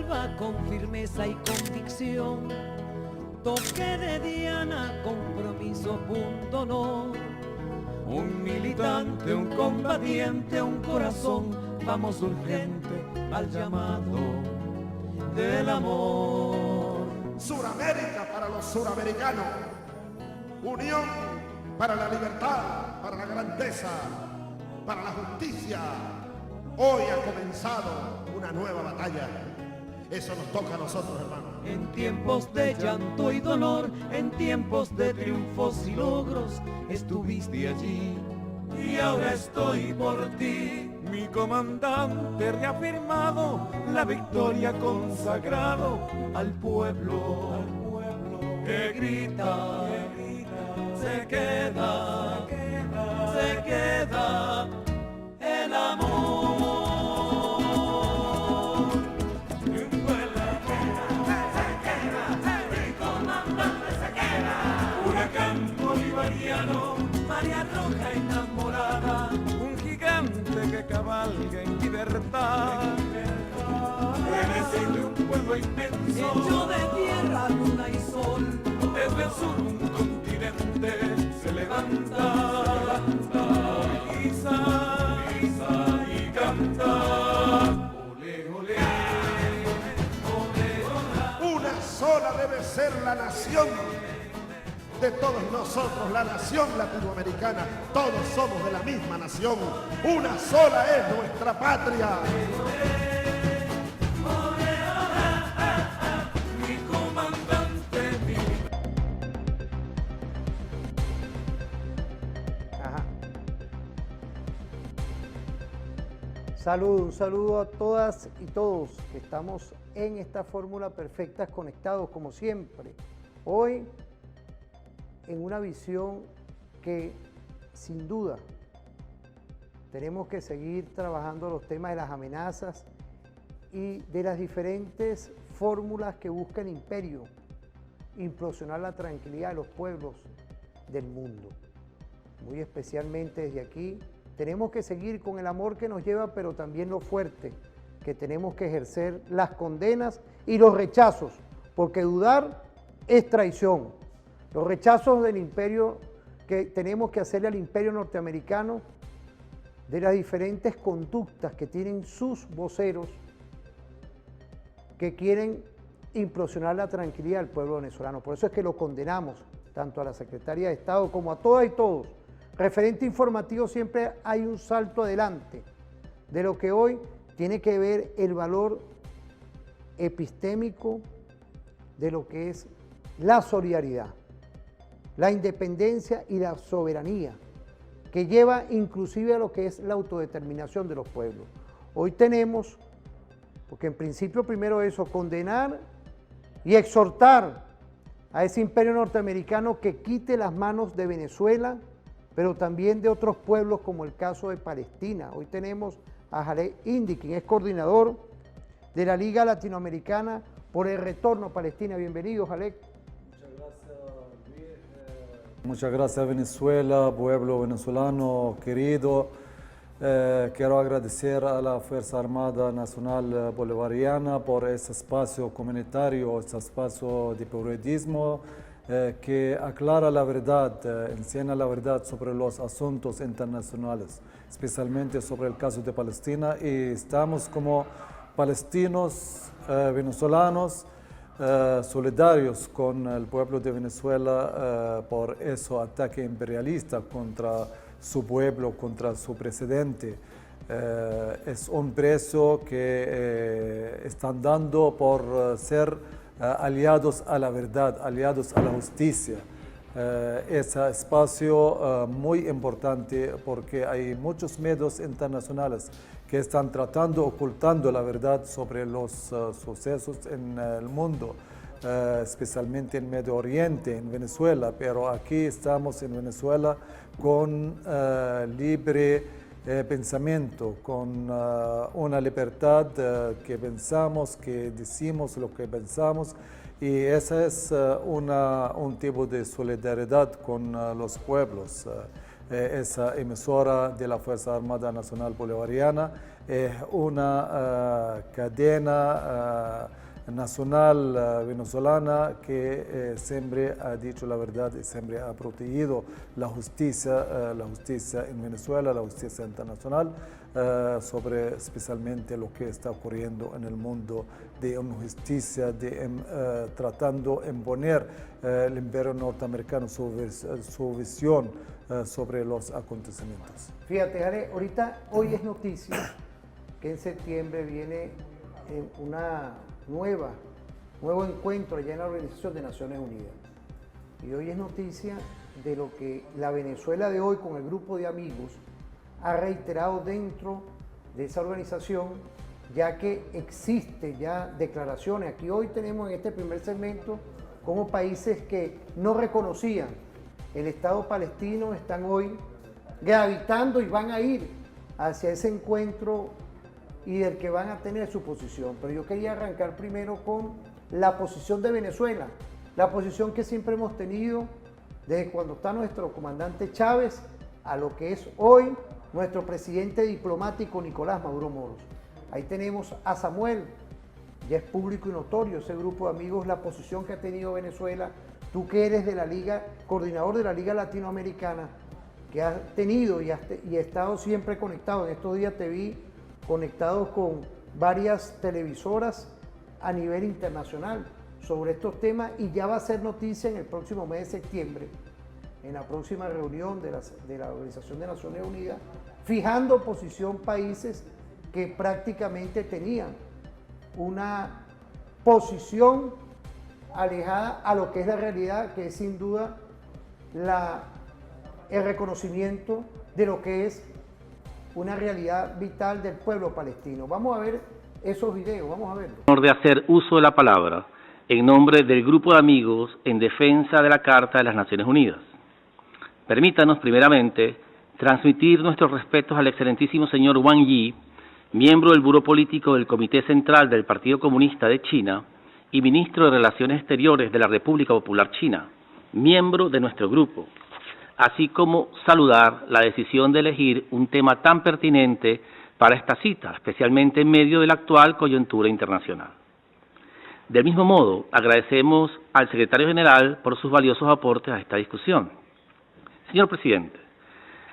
selva con firmeza y convicción, toque de diana, compromiso, punto honor. Un militante, un combatiente, un corazón, vamos urgente al llamado del amor. Suramérica para los suramericanos, unión para la libertad, para la grandeza, para la justicia. Hoy ha comenzado una nueva batalla. Eso nos toca a nosotros, hermanos. En tiempos de llanto y dolor, en tiempos de triunfos y logros, estuviste allí y ahora estoy por ti. Mi comandante reafirmado, la victoria consagrado al pueblo que grita, se queda el amor. María Roja enamorada, un gigante que cabalga en libertad. Eres de un pueblo inmenso, hecho de tierra, luna y sol. Desde el sur un continente se levanta, pisa y canta. Ole, ole, ole, ole. Una sola debe ser la nación de todos nosotros, la nación latinoamericana. Todos somos de la misma nación. Una sola es nuestra patria. Mi comandante, Un saludo a todas y todos que estamos en esta fórmula perfecta, conectados como siempre. Hoy en una visión que sin duda tenemos que seguir trabajando los temas de las amenazas y de las diferentes fórmulas que busca el imperio implosionar la tranquilidad de los pueblos del mundo. Muy especialmente desde aquí tenemos que seguir con el amor que nos lleva, pero también lo fuerte que tenemos que ejercer, las condenas y los rechazos, porque dudar es traición. Los rechazos del imperio que tenemos que hacerle al imperio norteamericano, de las diferentes conductas que tienen sus voceros que quieren implosionar la tranquilidad del pueblo venezolano. Por eso es que lo condenamos, tanto a la Secretaría de Estado como a todas y todos. Referente informativo, siempre hay un salto adelante de lo que hoy tiene que ver el valor epistémico de lo que es la solidaridad, la independencia y la soberanía, que lleva inclusive a lo que es la autodeterminación de los pueblos. Hoy tenemos, porque en principio primero eso, condenar y exhortar a ese imperio norteamericano que quite las manos de Venezuela, pero también de otros pueblos como el caso de Palestina. Hoy tenemos a Jalek Indy, quien es coordinador de la Liga Latinoamericana por el Retorno a Palestina. Bienvenido, Jalek. Muchas gracias Venezuela, pueblo venezolano querido. Quiero agradecer a la Fuerza Armada Nacional Bolivariana por ese espacio comunitario, ese espacio de periodismo que aclara la verdad, enseña la verdad sobre los asuntos internacionales, especialmente sobre el caso de Palestina. Y estamos como palestinos, venezolanos, solidarios con el pueblo de Venezuela por ese ataque imperialista contra su pueblo, contra su presidente. Es un precio que están dando por ser aliados a la verdad, aliados a la justicia. Ese espacio muy importante porque hay muchos medios internacionales que están ocultando la verdad sobre los sucesos en el mundo, especialmente en Medio Oriente, en Venezuela, pero aquí estamos en Venezuela con libre pensamiento, con una libertad que pensamos, que decimos lo que pensamos, y ese es un tipo de solidaridad con los pueblos. Esa emisora de la Fuerza Armada Nacional Bolivariana es una cadena nacional venezolana que siempre ha dicho la verdad y siempre ha protegido la justicia en Venezuela, la justicia internacional, sobre especialmente lo que está ocurriendo en el mundo de injusticia, tratando de imponer el imperio norteamericano su visión sobre los acontecimientos. Fíjate, Jare, hoy es noticia que en septiembre viene nuevo encuentro allá en la Organización de Naciones Unidas. Y hoy es noticia de lo que la Venezuela de hoy con el grupo de amigos ha reiterado dentro de esa organización, ya que existe ya declaraciones. Aquí hoy tenemos en este primer segmento como países que no reconocían el Estado palestino están hoy gravitando y van a ir hacia ese encuentro y del que van a tener su posición. Pero yo quería arrancar primero con la posición de Venezuela, la posición que siempre hemos tenido desde cuando está nuestro comandante Chávez a lo que es hoy nuestro presidente diplomático Nicolás Maduro Moros. Ahí tenemos a Samuel, ya es público y notorio ese grupo de amigos, la posición que ha tenido Venezuela. Tú que eres de la Liga, coordinador de la Liga Latinoamericana, que has tenido y has estado siempre conectado. En estos días te vi conectado con varias televisoras a nivel internacional sobre estos temas y ya va a ser noticia en el próximo mes de septiembre, en la próxima reunión de la Organización de Naciones Unidas, fijando posición países que prácticamente tenían una posición alejada a lo que es la realidad, que es sin duda el reconocimiento de lo que es una realidad vital del pueblo palestino. Vamos a ver esos videos, vamos a verlos. De hacer uso de la palabra en nombre del grupo de amigos en defensa de la Carta de las Naciones Unidas. Permítanos primeramente transmitir nuestros respetos al excelentísimo señor Wang Yi, miembro del Buró Político del Comité Central del Partido Comunista de China y ministro de Relaciones Exteriores de la República Popular China, miembro de nuestro grupo, así como saludar la decisión de elegir un tema tan pertinente para esta cita, especialmente en medio de la actual coyuntura internacional. Del mismo modo, agradecemos al secretario general por sus valiosos aportes a esta discusión. Señor presidente,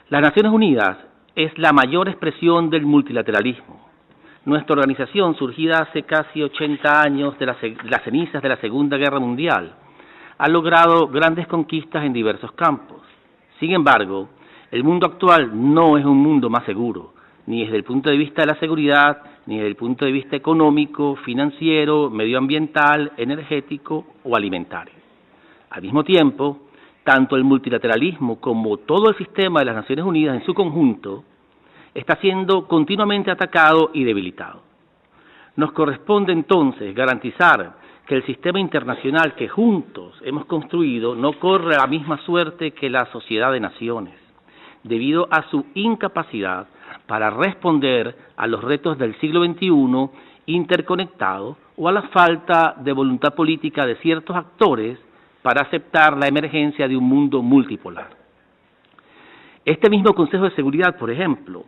las Naciones Unidas es la mayor expresión del multilateralismo. Nuestra organización, surgida hace casi 80 años de las cenizas de la Segunda Guerra Mundial, ha logrado grandes conquistas en diversos campos. Sin embargo, el mundo actual no es un mundo más seguro, ni desde el punto de vista de la seguridad, ni desde el punto de vista económico, financiero, medioambiental, energético o alimentario. Al mismo tiempo, tanto el multilateralismo como todo el sistema de las Naciones Unidas en su conjunto está siendo continuamente atacado y debilitado. Nos corresponde entonces garantizar que el sistema internacional que juntos hemos construido no corre la misma suerte que la sociedad de naciones, debido a su incapacidad para responder a los retos del siglo XXI interconectados o a la falta de voluntad política de ciertos actores para aceptar la emergencia de un mundo multipolar. Este mismo Consejo de Seguridad, por ejemplo,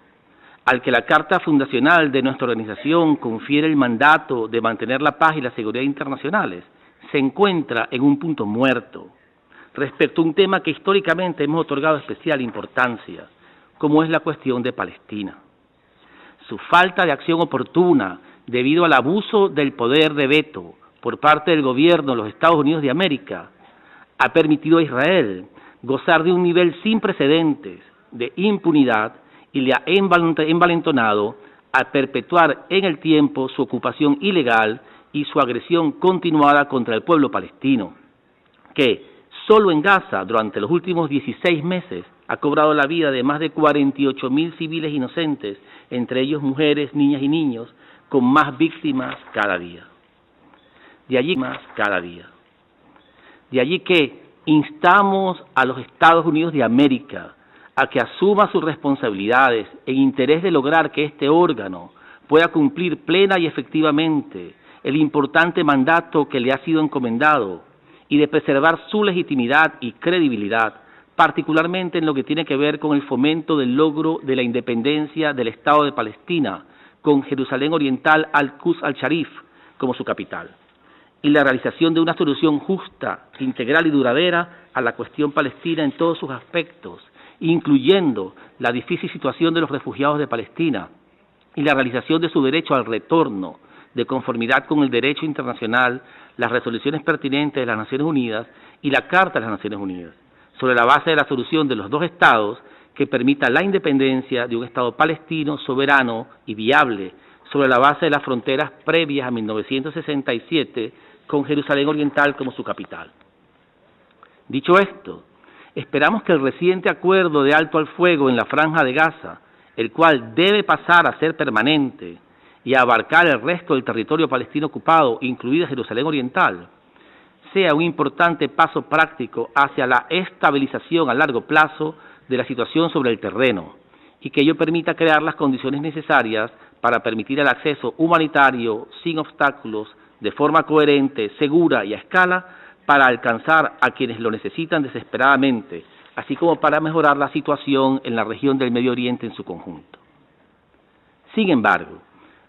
al que la Carta Fundacional de nuestra organización confiere el mandato de mantener la paz y la seguridad internacionales, se encuentra en un punto muerto respecto a un tema que históricamente hemos otorgado especial importancia, como es la cuestión de Palestina. Su falta de acción oportuna debido al abuso del poder de veto por parte del gobierno de los Estados Unidos de América ha permitido a Israel gozar de un nivel sin precedentes de impunidad y le ha envalentonado a perpetuar en el tiempo su ocupación ilegal y su agresión continuada contra el pueblo palestino, que solo en Gaza, durante los últimos 16 meses, ha cobrado la vida de más de 48.000 civiles inocentes, entre ellos mujeres, niñas y niños, con más víctimas cada día. De allí que instamos a los Estados Unidos de América a que asuma sus responsabilidades en interés de lograr que este órgano pueda cumplir plena y efectivamente el importante mandato que le ha sido encomendado y de preservar su legitimidad y credibilidad, particularmente en lo que tiene que ver con el fomento del logro de la independencia del Estado de Palestina, con Jerusalén Oriental al-Quds al-Sharif como su capital, y la realización de una solución justa, integral y duradera a la cuestión palestina en todos sus aspectos, incluyendo la difícil situación de los refugiados de Palestina y la realización de su derecho al retorno de conformidad con el derecho internacional, las resoluciones pertinentes de las Naciones Unidas y la Carta de las Naciones Unidas, sobre la base de la solución de los dos estados que permita la independencia de un Estado palestino soberano y viable sobre la base de las fronteras previas a 1967 con Jerusalén Oriental como su capital. Dicho esto, esperamos que el reciente acuerdo de alto al fuego en la Franja de Gaza, el cual debe pasar a ser permanente y a abarcar el resto del territorio palestino ocupado, incluida Jerusalén Oriental, sea un importante paso práctico hacia la estabilización a largo plazo de la situación sobre el terreno y que ello permita crear las condiciones necesarias para permitir el acceso humanitario sin obstáculos, de forma coherente, segura y a escala para alcanzar a quienes lo necesitan desesperadamente, así como para mejorar la situación en la región del Medio Oriente en su conjunto. Sin embargo,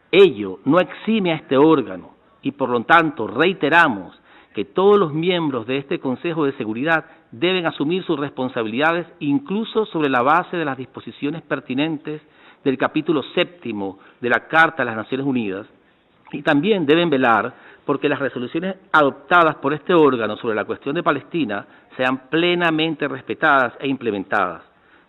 ello no exime a este órgano y por lo tanto reiteramos que todos los miembros de este Consejo de Seguridad deben asumir sus responsabilidades incluso sobre la base de las disposiciones pertinentes del capítulo 7 de la Carta de las Naciones Unidas y también deben velar porque las resoluciones adoptadas por este órgano sobre la cuestión de Palestina sean plenamente respetadas e implementadas,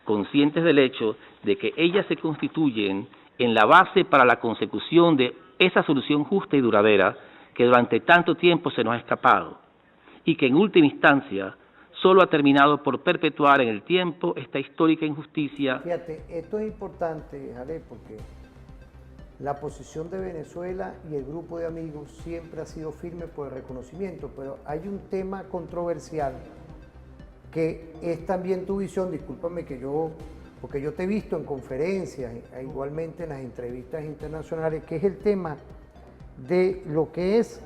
conscientes del hecho de que ellas se constituyen en la base para la consecución de esa solución justa y duradera que durante tanto tiempo se nos ha escapado y que en última instancia solo ha terminado por perpetuar en el tiempo esta histórica injusticia. Fíjate, esto es importante, Jale, porque la posición de Venezuela y el grupo de amigos siempre ha sido firme por el reconocimiento, pero hay un tema controversial que es también tu visión, discúlpame porque yo te he visto en conferencias, igualmente en las entrevistas internacionales, que es el tema de lo que es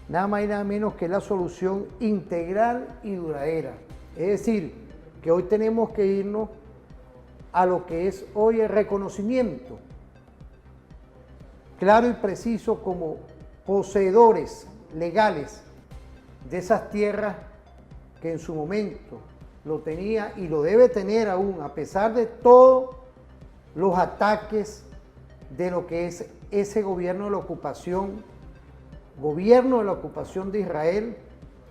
nada más y nada menos que la solución integral y duradera. Es decir, que hoy tenemos que irnos a lo que es hoy el reconocimiento claro y preciso como poseedores legales de esas tierras que en su momento lo tenía y lo debe tener aún, a pesar de todos los ataques de lo que es ese gobierno de la ocupación de Israel,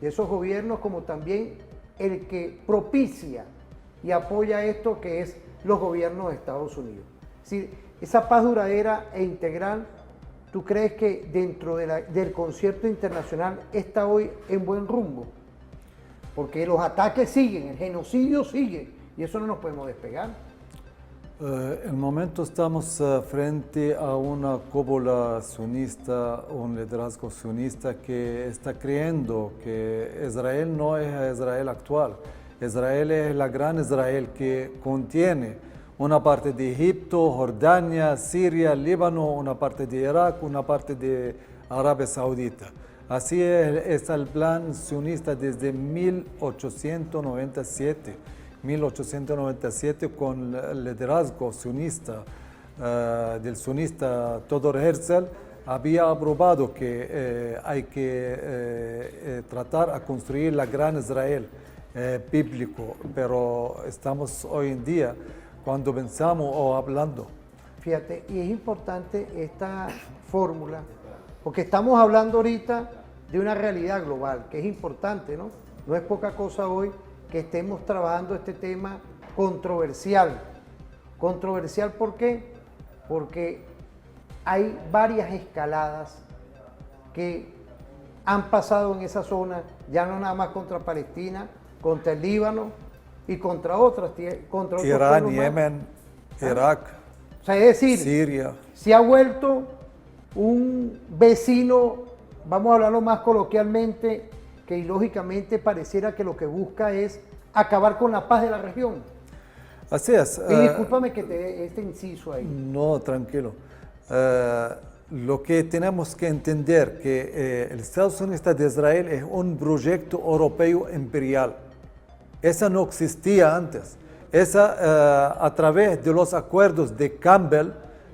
de esos gobiernos, como también el que propicia y apoya esto, que es los gobiernos de Estados Unidos. Es decir, esa paz duradera e integral, ¿tú crees que dentro del concierto internacional está hoy en buen rumbo? Porque los ataques siguen, el genocidio sigue, y eso no nos podemos despegar. En el momento estamos frente a una cúpula sionista, un liderazgo sionista que está creyendo que Israel no es Israel actual. Israel es la gran Israel que contiene una parte de Egipto, Jordania, Siria, Líbano, una parte de Irak, una parte de Arabia Saudita. Así es el plan sionista desde 1897 con el liderazgo sionista del sionista Theodor Herzl, había aprobado que hay que tratar a construir la gran Israel bíblico, pero estamos hoy en día cuando pensamos o hablando. Fíjate, y es importante esta fórmula, porque estamos hablando ahorita de una realidad global, que es importante, ¿no? No es poca cosa hoy que estemos trabajando este tema controversial. ¿Controversial por qué? Porque hay varias escaladas que han pasado en esa zona, ya no nada más contra Palestina, contra el Líbano y contra otras, contra otros Irán, pueblos Yemen, más. Irak, o sea, es decir, Siria. se ha vuelto un vecino, vamos a hablarlo más coloquialmente, que lógicamente pareciera que lo que busca es acabar con la paz de la región. Así es. Y discúlpame que te dé este inciso ahí. No, tranquilo. Lo que tenemos que entender que el Estado sionista de Israel es un proyecto europeo imperial. Esa no existía antes. Esa, a través de los acuerdos de Campbell,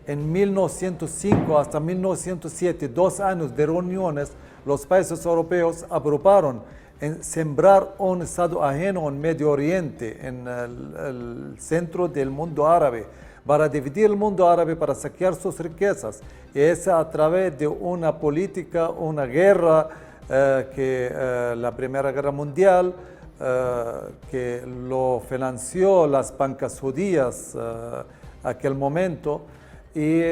en 1905 hasta 1907, 2 años de reuniones, los países europeos aprobaron en sembrar un Estado ajeno en Medio Oriente, en el centro del mundo árabe, para dividir el mundo árabe, para saquear sus riquezas. Y es a través de una política, una guerra, la Primera Guerra Mundial, que lo financió las bancas judías aquel momento, y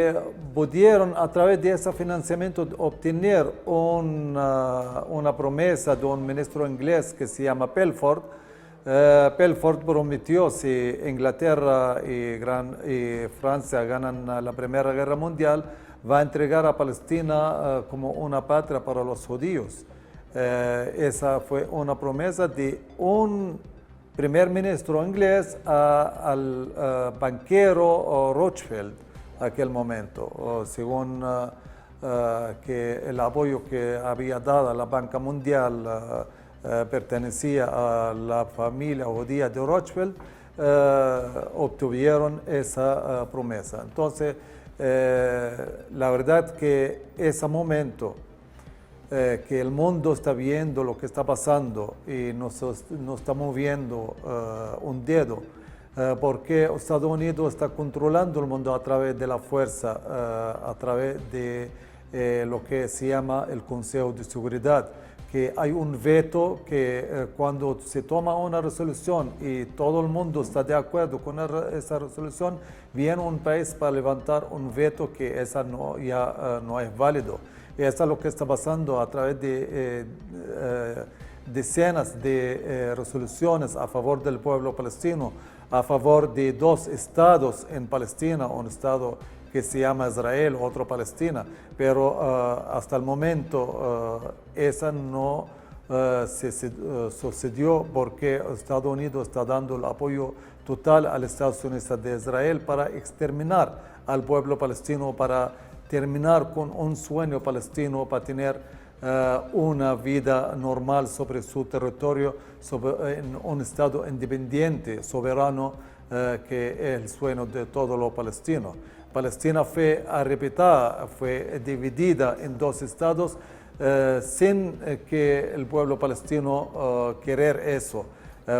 pudieron a través de ese financiamiento obtener una promesa de un ministro inglés que se llama Pelford. Pelford prometió, si Inglaterra y Francia ganan la Primera Guerra Mundial, va a entregar a Palestina como una patria para los judíos. Esa fue una promesa de un primer ministro inglés al banquero Rothschild aquel momento, según que el apoyo que había dado a la Banca Mundial pertenecía a la familia judía de Rothschild, obtuvieron esa promesa. Entonces, la verdad que ese momento que el mundo está viendo lo que está pasando y no está moviendo un dedo, porque Estados Unidos está controlando el mundo a través de la fuerza, a través de lo que se llama el Consejo de Seguridad, que hay un veto que cuando se toma una resolución y todo el mundo está de acuerdo con esa resolución, viene un país para levantar un veto que esa ya no es válido. Y eso es lo que está pasando a través de decenas de resoluciones a favor del pueblo palestino, a favor de 2 estados en Palestina, un estado que se llama Israel, otro Palestina, pero hasta el momento esa no se sucedió porque Estados Unidos está dando el apoyo total al Estado sionista de Israel para exterminar al pueblo palestino, para terminar con un sueño palestino, para tener una vida normal sobre su territorio, en un Estado independiente, soberano, que es el sueño de todos los palestinos. Palestina fue arrebatada, fue dividida en 2 estados sin que el pueblo palestino querer eso.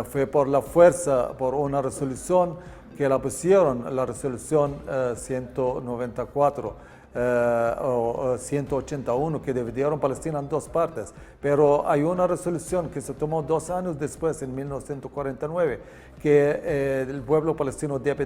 Fue por la fuerza, por una resolución que la pusieron, la resolución 194. O 181, que dividieron Palestina en 2 partes, pero hay una resolución que se tomó 2 años después, en 1949, que el pueblo palestino debe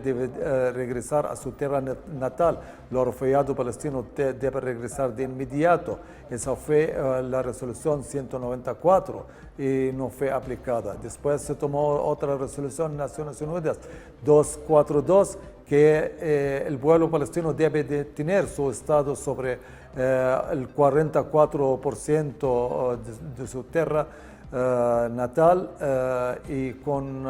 regresar a su tierra natal, los refugiados palestinos deben regresar de inmediato. Esa fue la resolución 194 y no fue aplicada. Después se tomó otra resolución, Naciones Unidas 242, que el pueblo palestino debe de tener su estado sobre el 44% de su tierra natal y con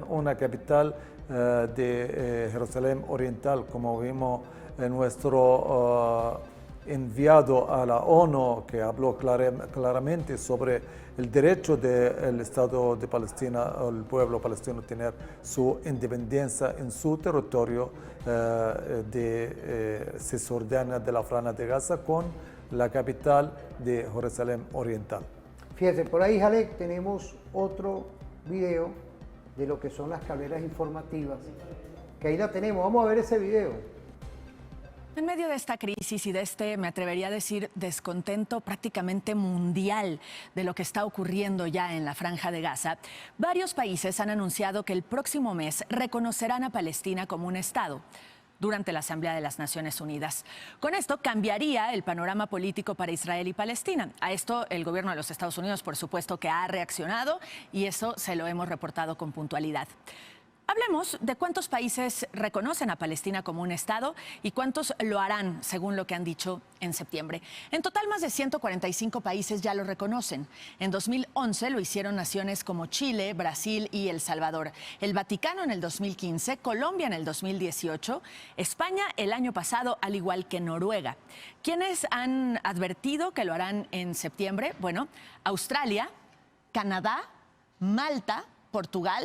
una capital de Jerusalén Oriental, como vimos en nuestro enviado a la ONU, que habló claramente sobre el derecho del Estado de Palestina, el pueblo palestino, tener su independencia en su territorio de Cisjordania, de la Franja de Gaza, con la capital de Jerusalén Oriental. Fíjate, por ahí, Jalek, tenemos otro video de lo que son las carreras informativas, que ahí la tenemos. Vamos a ver ese video. En medio de esta crisis y de este, me atrevería a decir, descontento prácticamente mundial de lo que está ocurriendo ya en la Franja de Gaza, varios países han anunciado que el próximo mes reconocerán a Palestina como un Estado durante la Asamblea de las Naciones Unidas. Con esto cambiaría el panorama político para Israel y Palestina. A esto el gobierno de los Estados Unidos, por supuesto, que ha reaccionado, y eso se lo hemos reportado con puntualidad. Hablemos de cuántos países reconocen a Palestina como un Estado y cuántos lo harán, según lo que han dicho en septiembre. En total, más de 145 países ya lo reconocen. En 2011 lo hicieron naciones como Chile, Brasil y El Salvador. El Vaticano en el 2015, Colombia en el 2018, España el año pasado, al igual que Noruega. ¿Quiénes han advertido que lo harán en septiembre? Bueno, Australia, Canadá, Malta, Portugal,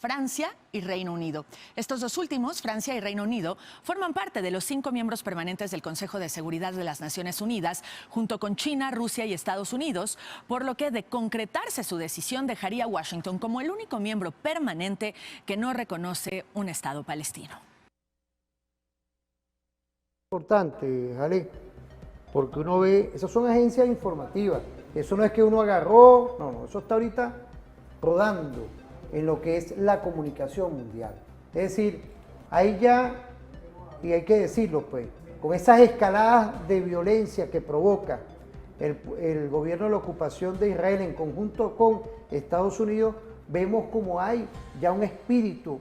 Francia y Reino Unido. Estos dos últimos, Francia y Reino Unido, forman parte de los 5 miembros permanentes del Consejo de Seguridad de las Naciones Unidas, junto con China, Rusia y Estados Unidos, por lo que de concretarse su decisión dejaría a Washington como el único miembro permanente que no reconoce un Estado palestino. Importante, Ale, porque uno ve, esas son agencias informativas, eso no es que uno agarró, no, eso está ahorita rodando en lo que es la comunicación mundial. Es decir, ahí ya, y hay que decirlo pues, con esas escaladas de violencia que provoca el gobierno de la ocupación de Israel en conjunto con Estados Unidos, vemos como hay ya un espíritu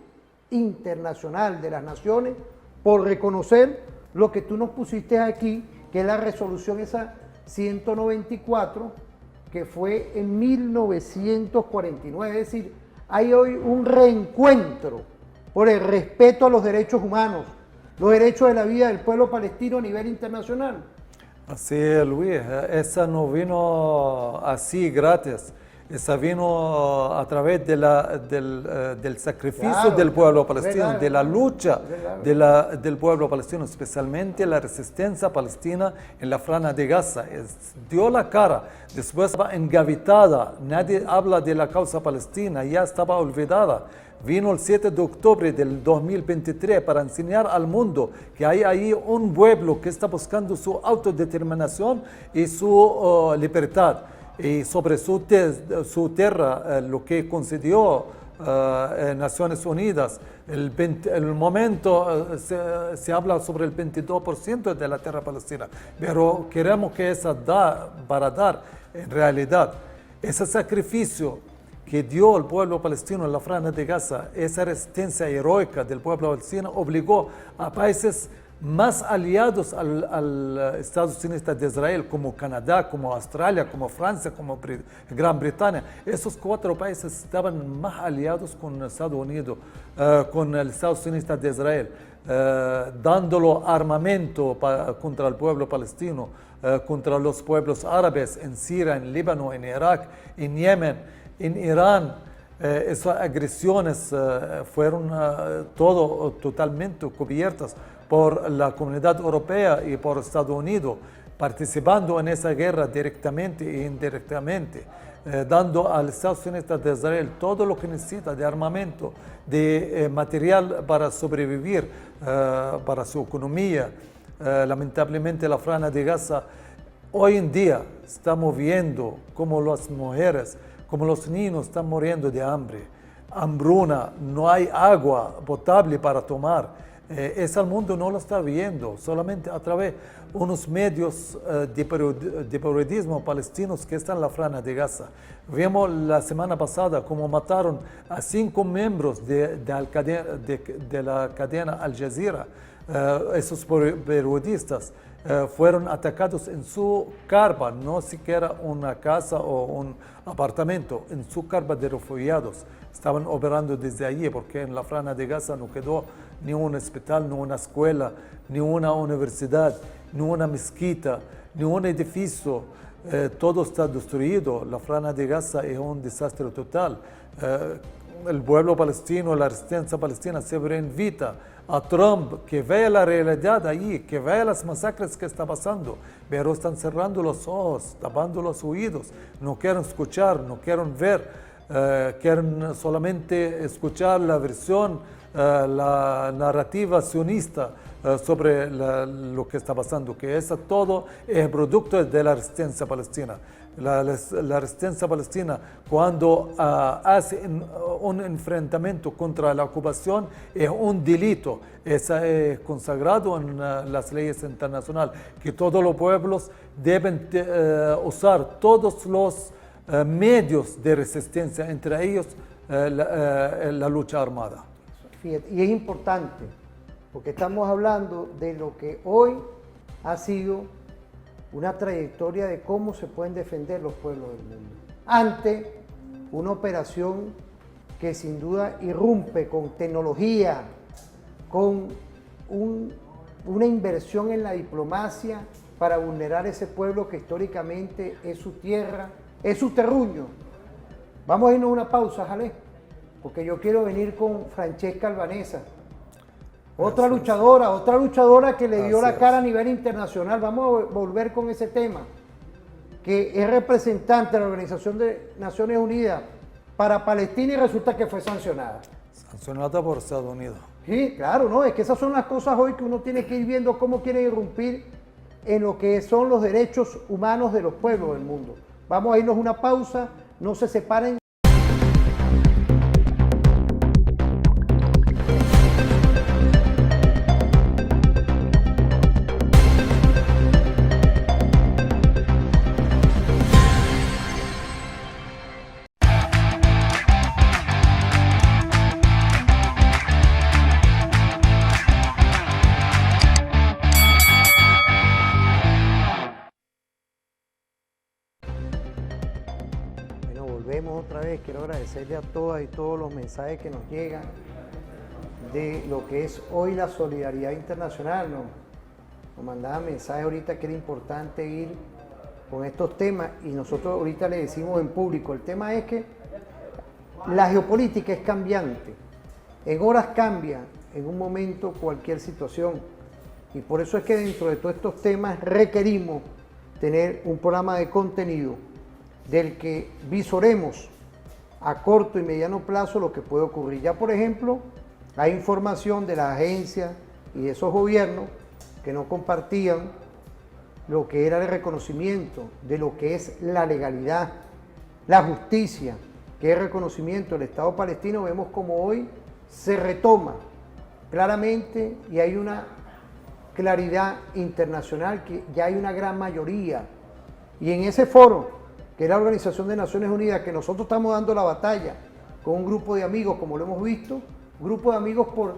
internacional de las naciones por reconocer lo que tú nos pusiste aquí, que es la resolución esa 194, que fue en 1949, es decir, hay hoy un reencuentro por el respeto a los derechos humanos, los derechos de la vida del pueblo palestino a nivel internacional. Así es, Luis, esa no vino así gratis, esa vino a través de del sacrificio Claro, del pueblo palestino, verdad, de la lucha verdad. del pueblo palestino, especialmente la resistencia palestina en la franja de Gaza. Dio la cara, después estaba engavetada, nadie habla de la causa palestina, ya estaba olvidada. Vino el 7 de octubre del 2023 para enseñar al mundo que hay ahí un pueblo que está buscando su autodeterminación y su libertad. Y sobre su tierra, lo que concedió Naciones Unidas, el momento se habla sobre el 22% de la tierra palestina, pero queremos que esa para dar en realidad ese sacrificio que dio el pueblo palestino en la franja de Gaza, esa resistencia heroica del pueblo palestino obligó a países más aliados al Estado sionista de Israel, como Canadá, como Australia, como Francia, como Gran Bretaña. Esos 4 países estaban más aliados con Estados Unidos, con el Estado sionista de Israel, dándolo armamento contra el pueblo palestino, contra los pueblos árabes en Siria, en Líbano, en Irak, en Yemen, en Irán. Esas agresiones fueron totalmente cubiertas por la comunidad europea y por Estados Unidos, participando en esa guerra directamente e indirectamente, dando al Estado sionista de Israel todo lo que necesita de armamento, de material para sobrevivir, para su economía. Lamentablemente la franja de Gaza hoy en día estamos viendo cómo las mujeres, como los niños están muriendo de hambre, hambruna, no hay agua potable para tomar. Eso el mundo no lo está viendo, solamente a través de unos medios de periodismo palestinos que están en la franja de Gaza. Vimos la semana pasada cómo mataron a 5 miembros de la cadena Al Jazeera. Esos periodistas fueron atacados en su carpa, no siquiera una casa o un apartamento, en su carpa de refugiados. Estaban operando desde allí porque en la franja de Gaza no quedó ni un hospital, ni una escuela, ni una universidad, ni una mezquita, ni un edificio. Todo está destruido. La franja de Gaza es un desastre total. El pueblo palestino, la resistencia palestina siempre invita a Trump que vea la realidad ahí, que vea las masacres que está pasando, pero están cerrando los ojos, tapando los oídos, no quieren escuchar, no quieren ver, quieren solamente escuchar la versión, la narrativa sionista sobre lo que está pasando, que eso todo es producto de la resistencia palestina. La resistencia palestina, cuando hace un enfrentamiento contra la ocupación, es un delito. Eso es consagrado en las leyes internacionales, que todos los pueblos deben usar todos los medios de resistencia, entre ellos la lucha armada. Fíjate, y es importante, porque estamos hablando de lo que hoy ha sido una trayectoria de cómo se pueden defender los pueblos del mundo ante una operación que sin duda irrumpe con tecnología, con una inversión en la diplomacia para vulnerar ese pueblo que históricamente es su tierra, es su terruño. Vamos a irnos a una pausa, Jalé. porque yo quiero venir con Francesca Albanesa, otra luchadora que le dio la cara a nivel internacional. Vamos a volver con ese tema, que es representante de la Organización de Naciones Unidas para Palestina y resulta que fue sancionada. Sancionada por Estados Unidos. Sí, claro, no, es que esas son las cosas hoy que uno tiene que ir viendo cómo quiere irrumpir en lo que son los derechos humanos de los pueblos del mundo. Vamos a irnos a una pausa, no se separen. Volvemos otra vez, quiero agradecerle a todas y todos los mensajes que nos llegan de lo que es hoy la solidaridad internacional. Nos mandaban mensajes ahorita que era importante ir con estos temas y nosotros ahorita le decimos en público, el tema es que la geopolítica es cambiante, en horas cambia, en un momento cualquier situación y por eso es que dentro de todos estos temas requerimos tener un programa de contenido del que visoremos a corto y mediano plazo lo que puede ocurrir. Ya, por ejemplo, hay información de las agencias y de esos gobiernos que no compartían lo que era el reconocimiento de lo que es la legalidad, la justicia, que es el reconocimiento del Estado palestino. Vemos como hoy se retoma claramente y hay una claridad internacional que ya hay una gran mayoría. Y en ese foro, que es la Organización de Naciones Unidas, que nosotros estamos dando la batalla con un grupo de amigos, como lo hemos visto, un grupo de amigos por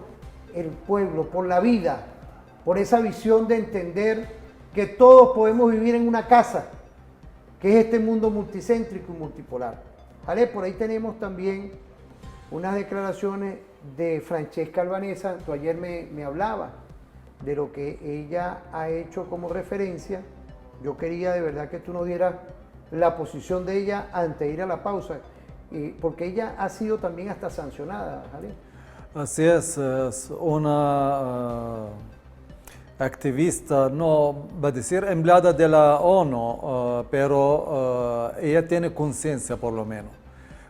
el pueblo, por la vida, por esa visión de entender que todos podemos vivir en una casa, que es este mundo multicéntrico y multipolar. ¿Vale? Por ahí tenemos también unas declaraciones de Francesca Albanesa. Tú ayer me hablabas de lo que ella ha hecho como referencia. Yo quería de verdad que tú nos dieras la posición de ella antes de ir a la pausa, porque ella ha sido también hasta sancionada, ¿vale? Así es una activista, no va a decir empleada de la ONU, pero ella tiene conciencia por lo menos.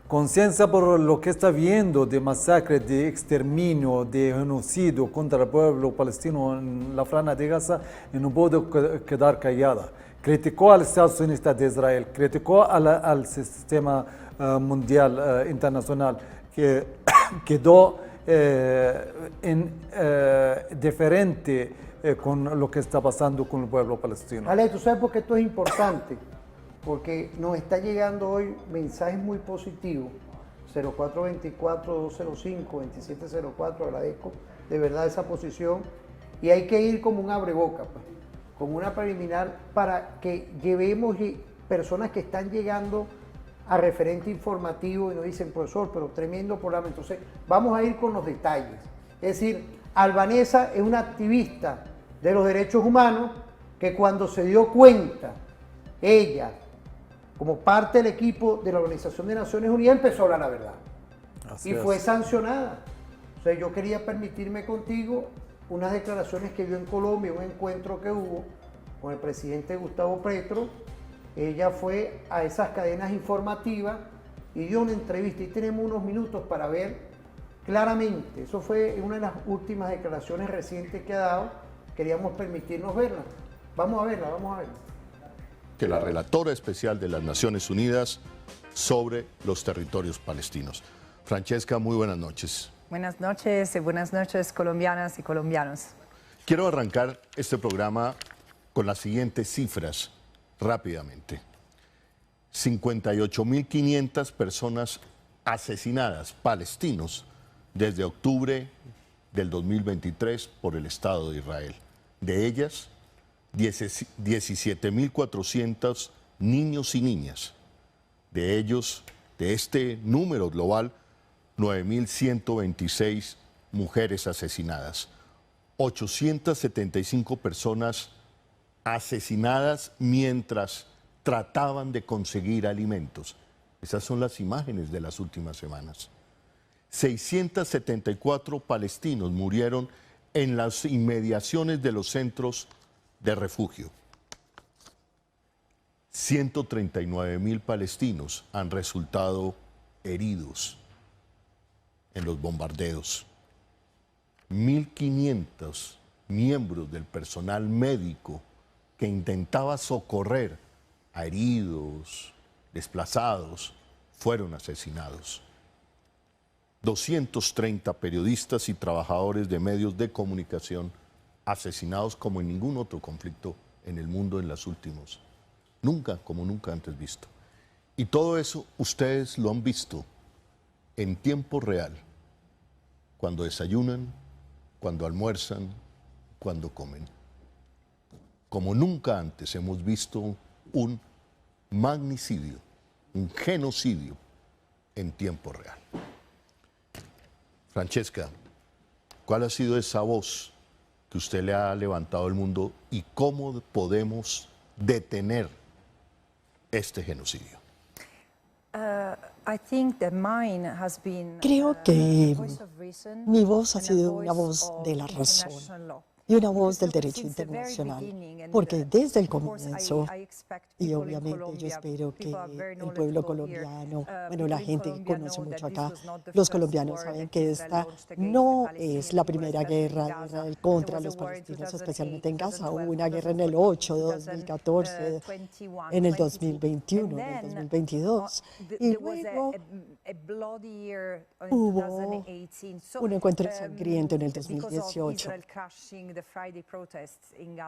Conciencia por lo que está viendo de masacre, de exterminio, de genocidio contra el pueblo palestino en la Franja de Gaza y no puede quedar callada. Criticó al Estado sionista de Israel, criticó al sistema mundial internacional, que quedó diferente con lo que está pasando con el pueblo palestino. Ale, tú sabes por qué esto es importante, porque nos está llegando hoy mensajes muy positivos, 0424-205-2704, agradezco de verdad esa posición, y hay que ir como un abreboca, pues, como una preliminar para que llevemos personas que están llegando a referente informativo y nos dicen, profesor, pero tremendo programa. Entonces, vamos a ir con los detalles. Es decir, Albanesa es una activista de los derechos humanos que cuando se dio cuenta, ella, como parte del equipo de la Organización de Naciones Unidas, empezó a hablar la verdad. Y fue sancionada. O sea, yo quería permitirme contigo unas declaraciones que dio en Colombia, un encuentro que hubo con el presidente Gustavo Petro. Ella fue a esas cadenas informativas y dio una entrevista y tenemos unos minutos para ver claramente. Eso fue una de las últimas declaraciones recientes que ha dado. Queríamos permitirnos verla. Vamos a verla, vamos a verla. Que la relatora especial de las Naciones Unidas sobre los territorios palestinos. Francesca, muy buenas noches. Buenas noches y buenas noches, colombianas y colombianos. Quiero arrancar este programa con las siguientes cifras rápidamente. 58.500 personas asesinadas, palestinos, desde octubre del 2023 por el Estado de Israel. De ellas, 17.400 niños y niñas. De ellos, de este número global, 9.126 mujeres asesinadas, 875 personas asesinadas mientras trataban de conseguir alimentos. Esas son las imágenes de las últimas semanas. 674 palestinos murieron en las inmediaciones de los centros de refugio. 139.000 palestinos han resultado heridos en los bombardeos. 1.500 miembros del personal médico que intentaba socorrer a heridos, desplazados, fueron asesinados. 230 periodistas y trabajadores de medios de comunicación asesinados como en ningún otro conflicto en el mundo en los últimos. Nunca, como nunca antes visto. Y todo eso ustedes lo han visto en tiempo real, cuando desayunan, cuando almuerzan, cuando comen. Como nunca antes hemos visto un magnicidio, un genocidio en tiempo real. Francesca, ¿cuál ha sido esa voz que usted le ha levantado al mundo y cómo podemos detener este genocidio? Creo que mi voz ha sido una voz de la razón y una voz del derecho internacional, porque desde el comienzo, y obviamente yo espero que el pueblo colombiano, bueno, la gente que conoce mucho acá, los colombianos saben que esta no es la primera guerra de Israel contra los palestinos, especialmente en Gaza. Hubo una guerra en el 8, 2014, en el 2021, en el 2022, y luego hubo un encuentro sangriento en el 2018,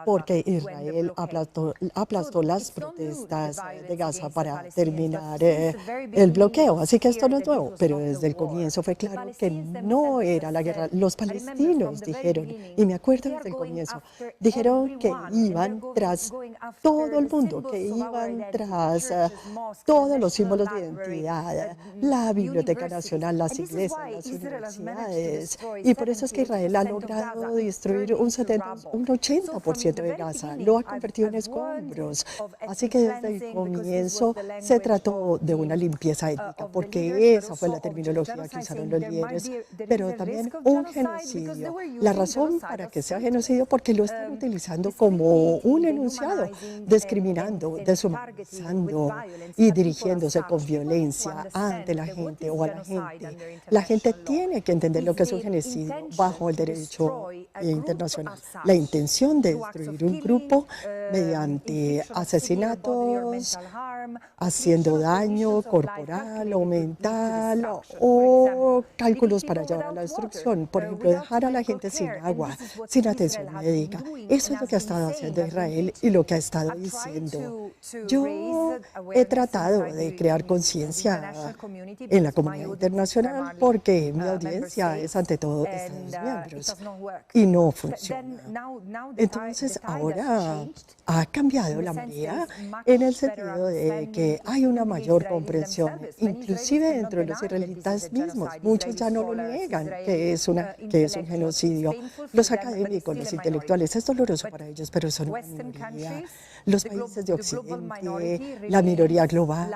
porque Israel aplastó las protestas de Gaza para terminar el bloqueo. Así que esto no es nuevo, pero desde el comienzo fue claro que no era la guerra. Los palestinos dijeron, y me acuerdo desde el comienzo, dijeron que iban tras todo el mundo, que iban tras todos los símbolos de identidad, la Biblioteca Nacional, las iglesias, las universidades. Y por eso es que Israel ha logrado destruir un 80% de Gaza, lo ha convertido en escombros. Así que desde el comienzo se trató de una limpieza étnica, porque esa fue la terminología que usaron los líderes, pero también un genocidio. La razón para que sea genocidio, porque lo están utilizando como un enunciado, discriminando, deshumanizando y dirigiéndose con violencia ante la gente o a la gente. La gente tiene que entender lo que es un genocidio bajo el derecho internacional. La intención de destruir un grupo mediante asesinatos, haciendo daño corporal o mental o cálculos para llevar a la destrucción. Por ejemplo, dejar a la gente sin agua, sin atención médica. Eso es lo que ha estado haciendo Israel y lo que ha estado diciendo. Yo he tratado de crear conciencia en la comunidad internacional porque mi audiencia es ante todo Estados miembros y no funciona. Entonces ahora ha cambiado la marea en el sentido de que hay una mayor comprensión, inclusive dentro de los israelitas mismos. Muchos ya no lo niegan, que es un genocidio. Los académicos, los intelectuales, es doloroso para ellos, pero son una minoría. Los países de Occidente, la minoría global,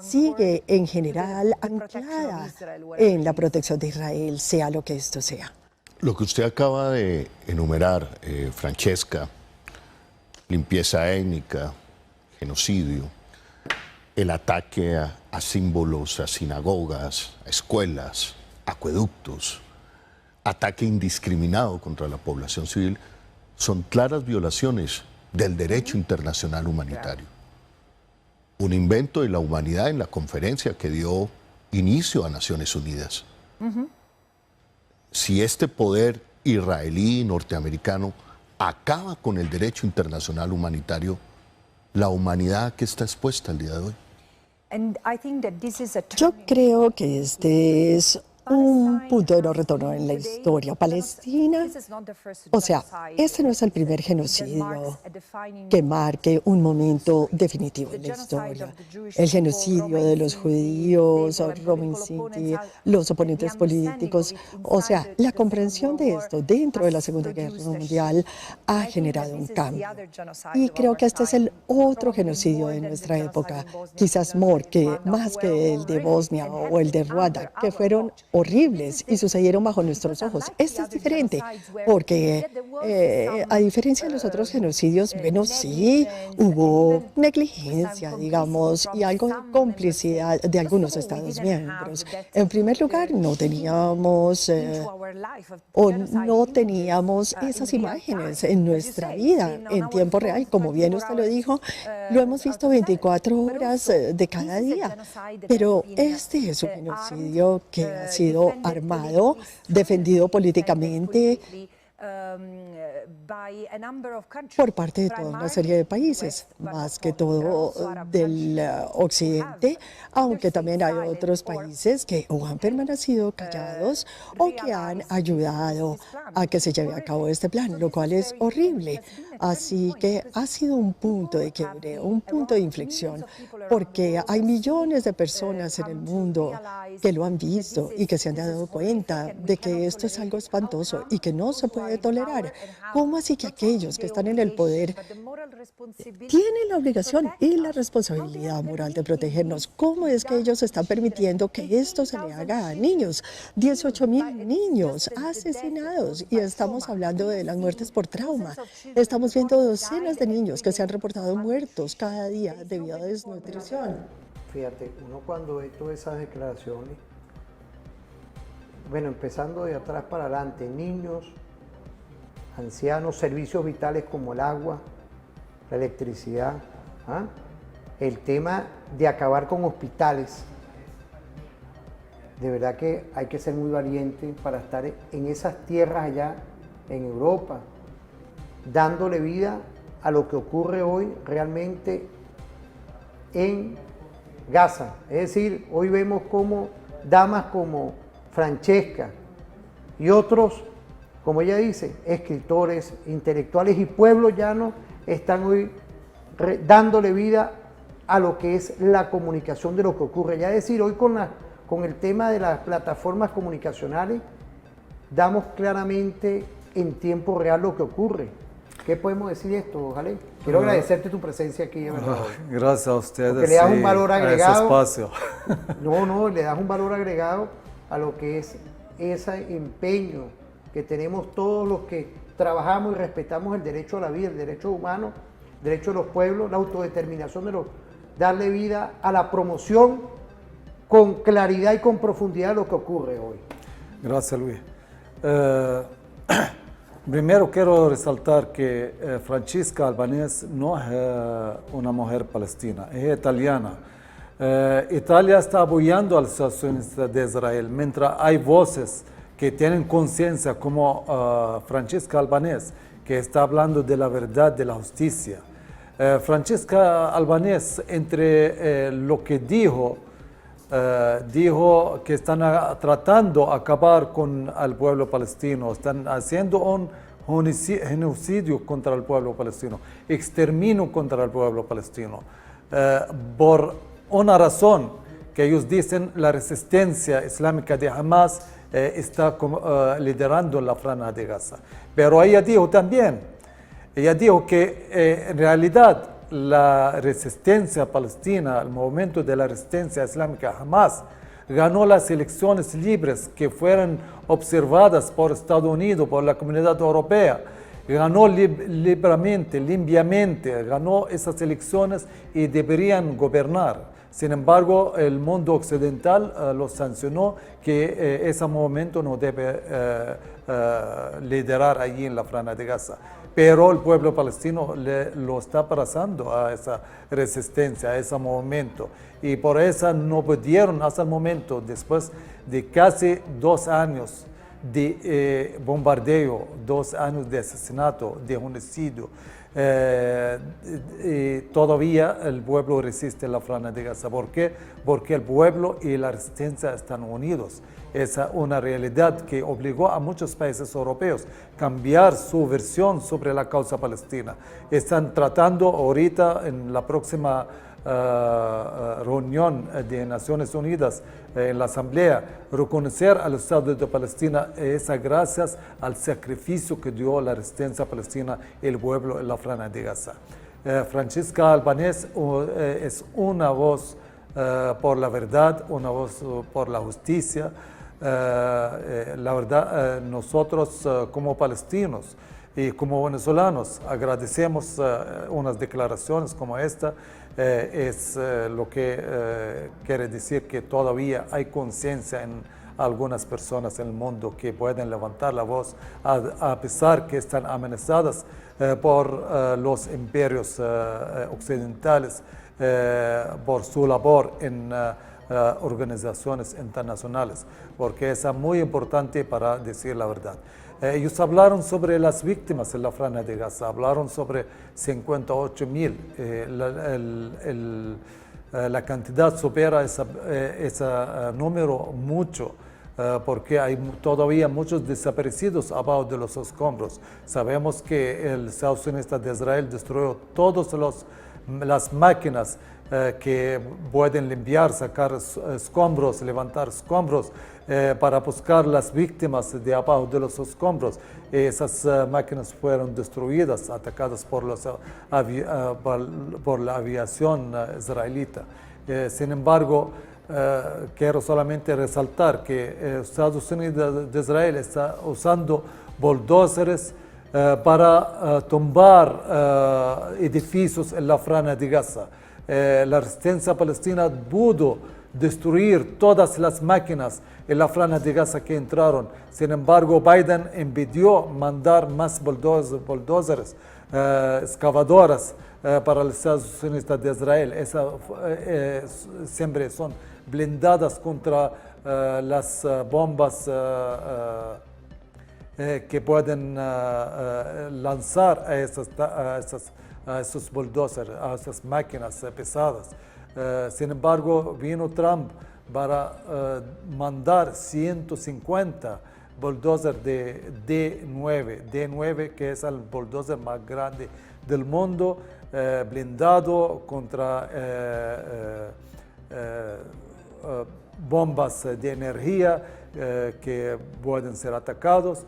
sigue en general anclada en la protección de Israel, sea lo que esto sea. Lo que usted acaba de enumerar, Francesca, limpieza étnica, genocidio, el ataque a símbolos, a sinagogas, a escuelas, acueductos, ataque indiscriminado contra la población civil, son claras violaciones del derecho internacional humanitario. Un invento de la humanidad en la conferencia que dio inicio a Naciones Unidas. Si este poder israelí, norteamericano, acaba con el derecho internacional humanitario, la humanidad que está expuesta al día de hoy. Yo creo que este es un punto de no retorno en la historia. Palestina, o sea, este no es el primer genocidio que marque un momento definitivo en la historia. El genocidio de los judíos, Roman City, los oponentes políticos, o sea, la comprensión de esto dentro de la Segunda Guerra Mundial ha generado un cambio. Y creo que este es el otro genocidio de nuestra época, quizás más que el de Bosnia o el de Ruanda, que fueron horribles y sucedieron bajo nuestros ojos. Este es diferente porque a diferencia de los otros genocidios, bueno, sí, hubo negligencia, digamos, y algo de complicidad de algunos Estados miembros. En primer lugar, no teníamos esas imágenes en nuestra vida en tiempo real, como bien usted lo dijo, lo hemos visto 24 horas de cada día, pero este es un genocidio que ha sido armado, defendido políticamente por parte de toda una serie de países, más que todo del occidente, aunque también hay otros países que o han permanecido callados o que han ayudado a que se lleve a cabo este plan, lo cual es horrible. Así que ha sido un punto de quiebre, un punto de inflexión, porque hay millones de personas en el mundo que lo han visto y que se han dado cuenta de que esto es algo espantoso y que no se puede tolerar. ¿Cómo así que aquellos que están en el poder tienen la obligación y la responsabilidad moral de protegernos? ¿Cómo es que ellos están permitiendo que esto se le haga a niños? 18,000 niños asesinados, y estamos hablando de las muertes por trauma. Estamos viendo docenas de niños que se han reportado muertos cada día debido a desnutrición. Fíjate, uno cuando ve todas esas declaraciones, bueno, empezando de atrás para adelante, niños, ancianos, servicios vitales como el agua, la electricidad, el tema de acabar con hospitales. De verdad que hay que ser muy valiente para estar en esas tierras allá en Europa, dándole vida a lo que ocurre hoy realmente en Gaza. Es decir, hoy vemos cómo damas como Francesca y otros, como ella dice, escritores, intelectuales y pueblos llanos están hoy dándole vida a lo que es la comunicación de lo que ocurre. Ya es decir, hoy con el tema de las plataformas comunicacionales, damos claramente en tiempo real lo que ocurre. ¿Qué podemos decir de esto, Jalé? Quiero agradecerte tu presencia aquí. Gracias a ustedes. Porque le das un valor agregado. A ese espacio. No, le das un valor agregado a lo que es ese empeño que tenemos todos los que trabajamos y respetamos el derecho a la vida, el derecho humano, el derecho de los pueblos, la autodeterminación darle vida a la promoción con claridad y con profundidad de lo que ocurre hoy. Gracias, Luis. Primero quiero resaltar que Francesca Albanese no es una mujer palestina, es italiana. Italia está apoyando a los sionistas de Israel, mientras hay voces que tienen conciencia como Francesca Albanese, que está hablando de la verdad, de la justicia. Francesca Albanese, entre lo que dijo que están tratando de acabar con el pueblo palestino, están haciendo un genocidio contra el pueblo palestino, exterminio contra el pueblo palestino, por una razón que ellos dicen la resistencia islámica de Hamas está liderando la franja de Gaza. Pero ella dijo que en realidad la resistencia palestina, el movimiento de la resistencia islámica Hamas, ganó las elecciones libres que fueron observadas por Estados Unidos, por la comunidad europea. Ganó libremente, limpiamente, ganó esas elecciones y deberían gobernar. Sin embargo, el mundo occidental lo sancionó que ese movimiento no debe liderar allí en la franja de Gaza. Pero el pueblo palestino lo está abrazando a esa resistencia, a ese movimiento. Y por eso no pudieron hasta el momento, después de casi 2 años de bombardeo, 2 años de asesinato, de genocidio, todavía el pueblo resiste la franja de Gaza. ¿Por qué? Porque el pueblo y la resistencia están unidos. Es una realidad que obligó a muchos países europeos a cambiar su versión sobre la causa palestina. Están tratando ahorita en la próxima reunión de Naciones Unidas en la Asamblea reconocer al Estado de Palestina, gracias al sacrificio que dio la resistencia palestina y el pueblo en la franja de Gaza. Francesca Albanese es una voz por la verdad, una voz por la justicia, La verdad, nosotros como palestinos y como venezolanos agradecemos unas declaraciones como esta. Es lo que quiere decir que todavía hay conciencia en algunas personas en el mundo que pueden levantar la voz a pesar que están amenazadas por los imperios occidentales, por su labor en organizaciones internacionales, porque es muy importante para decir la verdad. Ellos hablaron sobre las víctimas en la Franja de Gaza, hablaron sobre 58.000. La cantidad supera ese número mucho, porque hay todavía muchos desaparecidos abajo de los escombros. Sabemos que el Estado sionista de Israel destruyó todas las máquinas que pueden limpiar, sacar escombros, levantar escombros, para buscar las víctimas de abajo de los escombros. Esas máquinas fueron destruidas, atacadas por la aviación israelita. Sin embargo, quiero solamente resaltar que Estados Unidos de Israel está usando bulldozers para tumbar edificios en la Franja de Gaza. La resistencia palestina pudo destruir todas las máquinas en la Franja de Gaza que entraron. Sin embargo, Biden impidió mandar más bulldozers, excavadoras para los Estados Unidos de Israel. Siempre son blindadas contra las bombas que pueden lanzar a esos bulldozers, a esas máquinas pesadas. Sin embargo, vino Trump para mandar 150 bulldozers de D9, que es el bulldozer más grande del mundo, blindado contra bombas de energía que pueden ser atacados.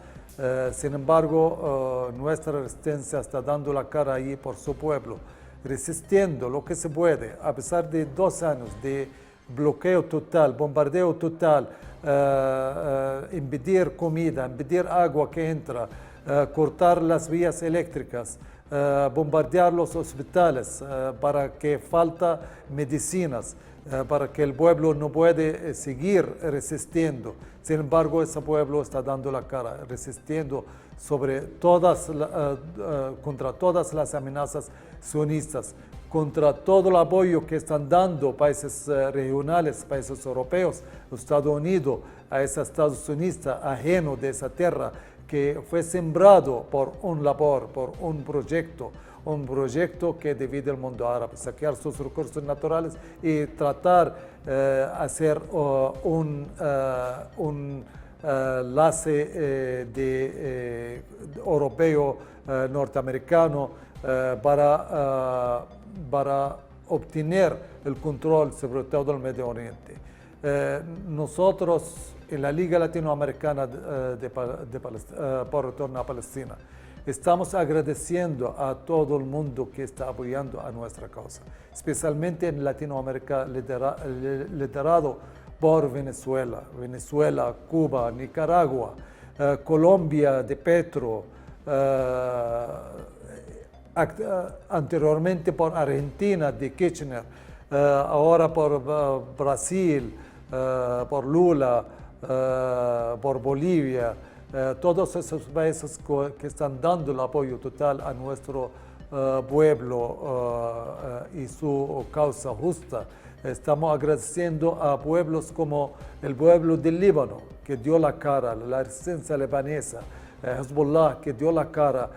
Sin embargo, nuestra resistencia está dando la cara ahí por su pueblo, resistiendo lo que se puede, a pesar de 2 años de bloqueo total, bombardeo total, impedir comida, impedir agua que entra, cortar las vías eléctricas, bombardear los hospitales para que falta medicinas, para que el pueblo no puede seguir resistiendo. Sin embargo, ese pueblo está dando la cara, resistiendo contra todas las amenazas sionistas, contra todo el apoyo que están dando países regionales, países europeos, los Estados Unidos, a ese Estado sionista ajeno de esa tierra que fue sembrado por un labor, por un proyecto que divide el mundo árabe, saquear sus recursos naturales y tratar hacer un enlace europeo norteamericano para obtener el control sobre todo el Medio Oriente. Nosotros en la Liga Latinoamericana por Retorno a Palestina estamos agradeciendo a todo el mundo que está apoyando a nuestra causa, especialmente en Latinoamérica, liderado por Venezuela, Cuba, Nicaragua, Colombia de Petro, anteriormente por Argentina de Kirchner, ahora por Brasil, por Lula, por Bolivia. Todos esos países que están dando el apoyo total a nuestro pueblo y su causa justa. Estamos agradeciendo a pueblos como el pueblo del Líbano, que dio la cara, la resistencia libanesa, Hezbollah, que dio la cara,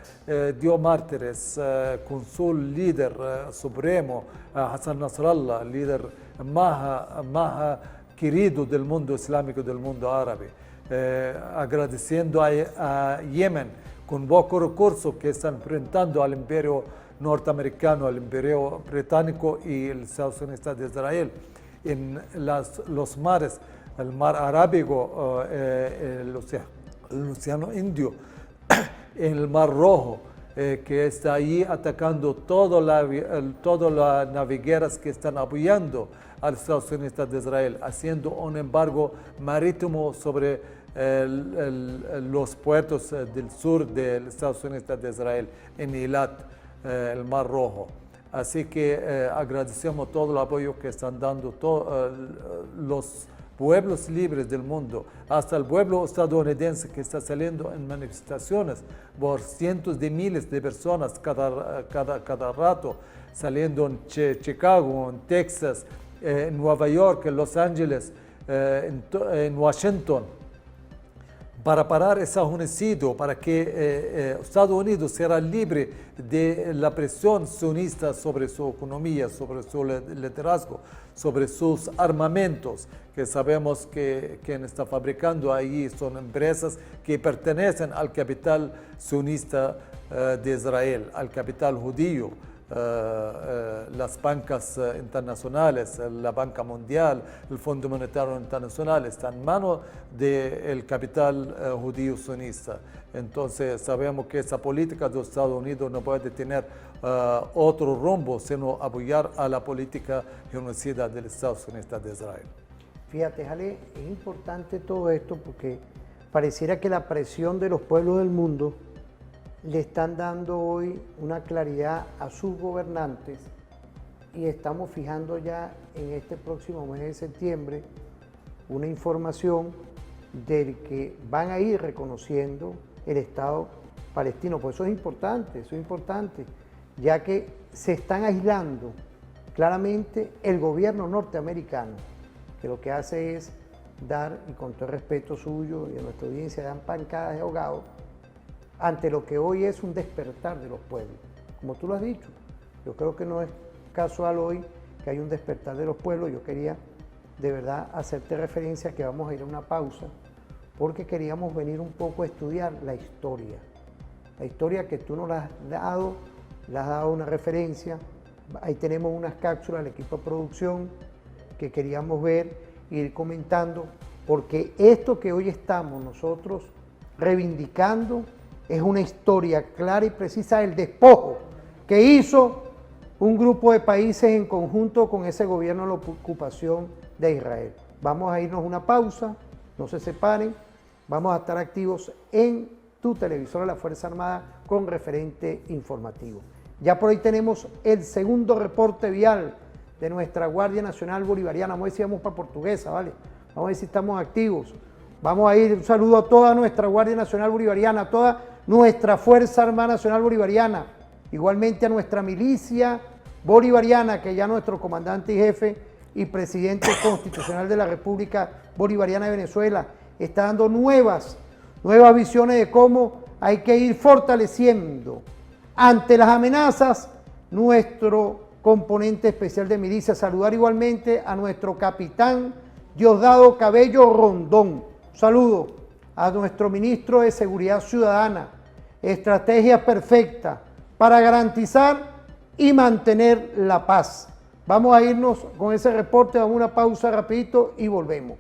dio mártires con su líder supremo, Hassan Nasrallah, líder más querido del mundo islámico, del mundo árabe. Agradeciendo a Yemen con pocos recursos que están enfrentando al imperio norteamericano, al imperio británico y el Estado sionista de Israel en los mares, el mar Arábigo, el Océano Indio, en el Mar Rojo, que está ahí atacando todas las navieras que están apoyando a los Estados Unidos de Israel, haciendo un embargo marítimo sobre los puertos del sur de los Estados Unidos de Israel, en Eilat, el Mar Rojo. Así que agradecemos todo el apoyo que están dando los pueblos libres del mundo, hasta el pueblo estadounidense que está saliendo en manifestaciones por cientos de miles de personas cada rato, saliendo en Chicago, en Texas, en Nueva York, en Los Ángeles, en Washington, para parar ese genocidio, para que Estados Unidos sea libre de la presión sionista sobre su economía, sobre su liderazgo, sobre sus armamentos, que sabemos que quien está fabricando ahí son empresas que pertenecen al capital sionista de Israel, al capital judío. Las bancas internacionales, la Banca Mundial, el Fondo Monetario Internacional, están en manos del capital judío sionista. Entonces sabemos que esa política de Estados Unidos no puede tener otro rumbo, sino apoyar a la política genocida de los Estados Unidos de Israel. Fíjate, Jale, es importante todo esto porque pareciera que la presión de los pueblos del mundo le están dando hoy una claridad a sus gobernantes y estamos fijando ya en este próximo mes de septiembre una información del que van a ir reconociendo el Estado palestino. Pues eso es importante, ya que se están aislando claramente el gobierno norteamericano, que lo que hace es dar, y con todo el respeto suyo y de nuestra audiencia, dan pancadas de ahogado ante lo que hoy es un despertar de los pueblos. Como tú lo has dicho, yo creo que no es casual hoy que hay un despertar de los pueblos. Yo quería de verdad hacerte referencia que vamos a ir a una pausa porque queríamos venir un poco a estudiar la historia que tú nos has dado una referencia. Ahí tenemos unas cápsulas del equipo de producción que queríamos ver e ir comentando, porque esto que hoy estamos nosotros reivindicando es una historia clara y precisa del despojo que hizo un grupo de países en conjunto con ese gobierno de la ocupación de Israel. Vamos a irnos a una pausa, no se separen, vamos a estar activos en tu televisor de la Fuerza Armada con referente informativo. Ya por ahí tenemos el segundo reporte vial de nuestra Guardia Nacional Bolivariana. Vamos a ver si vamos para Portuguesa, ¿vale? Vamos a ver si estamos activos. Vamos a ir, un saludo a toda nuestra Guardia Nacional Bolivariana, a toda nuestra Fuerza Armada Nacional Bolivariana, igualmente a nuestra milicia bolivariana, que ya nuestro comandante y jefe y presidente constitucional de la República Bolivariana de Venezuela está dando nuevas visiones de cómo hay que ir fortaleciendo ante las amenazas nuestro componente especial de milicia. Saludar igualmente a nuestro capitán Diosdado Cabello Rondón. Saludo a nuestro ministro de Seguridad Ciudadana. Estrategia perfecta para garantizar y mantener la paz. Vamos a irnos con ese reporte, damos una pausa rapidito y volvemos.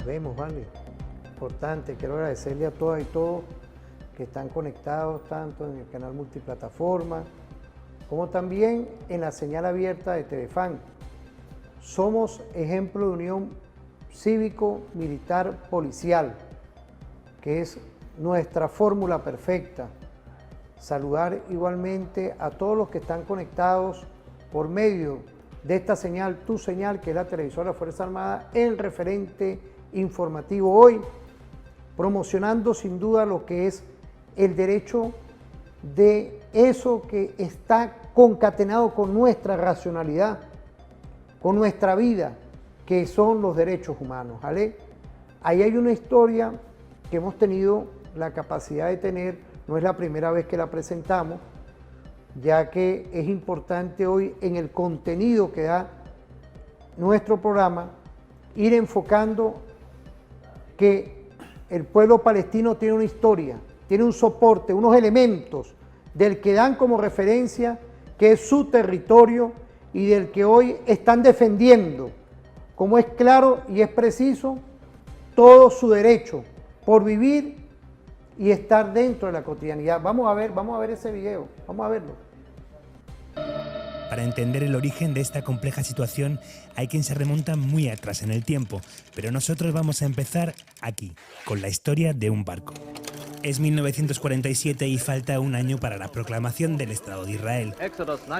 Vemos, vale, importante, quiero agradecerle a todas y todos que están conectados tanto en el canal multiplataforma como también en la señal abierta de Telefan. Somos ejemplo de unión cívico-militar policial, que es nuestra fórmula perfecta. Saludar igualmente a todos los que están conectados por medio de esta señal, tu señal, que es la televisora Fuerza Armada, el referente informativo hoy, promocionando sin duda lo que es el derecho de eso que está concatenado con nuestra racionalidad, con nuestra vida, que son los derechos humanos, ¿vale? Ahí hay una historia que hemos tenido la capacidad de tener, no es la primera vez que la presentamos, ya que es importante hoy en el contenido que da nuestro programa ir enfocando que el pueblo palestino tiene una historia, tiene un soporte, unos elementos del que dan como referencia que es su territorio y del que hoy están defendiendo, como es claro y es preciso, todo su derecho por vivir y estar dentro de la cotidianidad. Vamos a ver ese video, vamos a verlo. Para entender el origen de esta compleja situación hay quien se remonta muy atrás en el tiempo, pero nosotros vamos a empezar aquí, con la historia de un barco. Es 1947 y falta un año para la proclamación del Estado de Israel.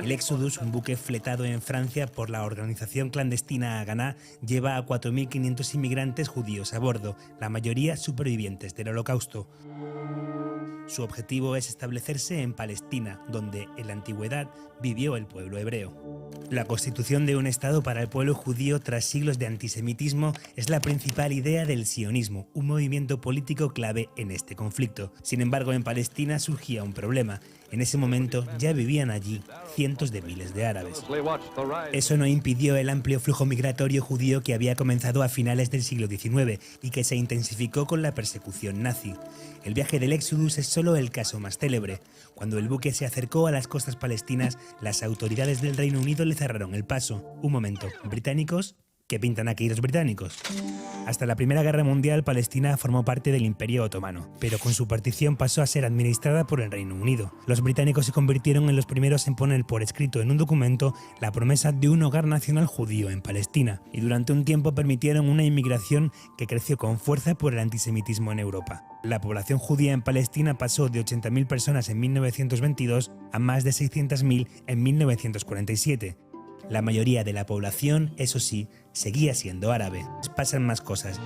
El Exodus, un buque fletado en Francia por la organización clandestina Haganá, lleva a 4.500 inmigrantes judíos a bordo, la mayoría supervivientes del Holocausto. Su objetivo es establecerse en Palestina, donde en la antigüedad vivió el pueblo hebreo. La constitución de un Estado para el pueblo judío tras siglos de antisemitismo es la principal idea del sionismo, un movimiento político clave en este conflicto. Sin embargo, en Palestina surgía un problema. En ese momento ya vivían allí cientos de miles de árabes. Eso no impidió el amplio flujo migratorio judío que había comenzado a finales del siglo XIX y que se intensificó con la persecución nazi. El viaje del Éxodus es solo el caso más célebre. Cuando el buque se acercó a las costas palestinas, las autoridades del Reino Unido le cerraron el paso. Un momento, ¿británicos? ¿Qué pintan aquí los británicos? Hasta la Primera Guerra Mundial, Palestina formó parte del Imperio Otomano, pero con su partición pasó a ser administrada por el Reino Unido. Los británicos se convirtieron en los primeros en poner por escrito en un documento la promesa de un hogar nacional judío en Palestina, y durante un tiempo permitieron una inmigración que creció con fuerza por el antisemitismo en Europa. La población judía en Palestina pasó de 80.000 personas en 1922 a más de 600.000 en 1947. La mayoría de la población, eso sí, seguía siendo árabe. Pasan más cosas.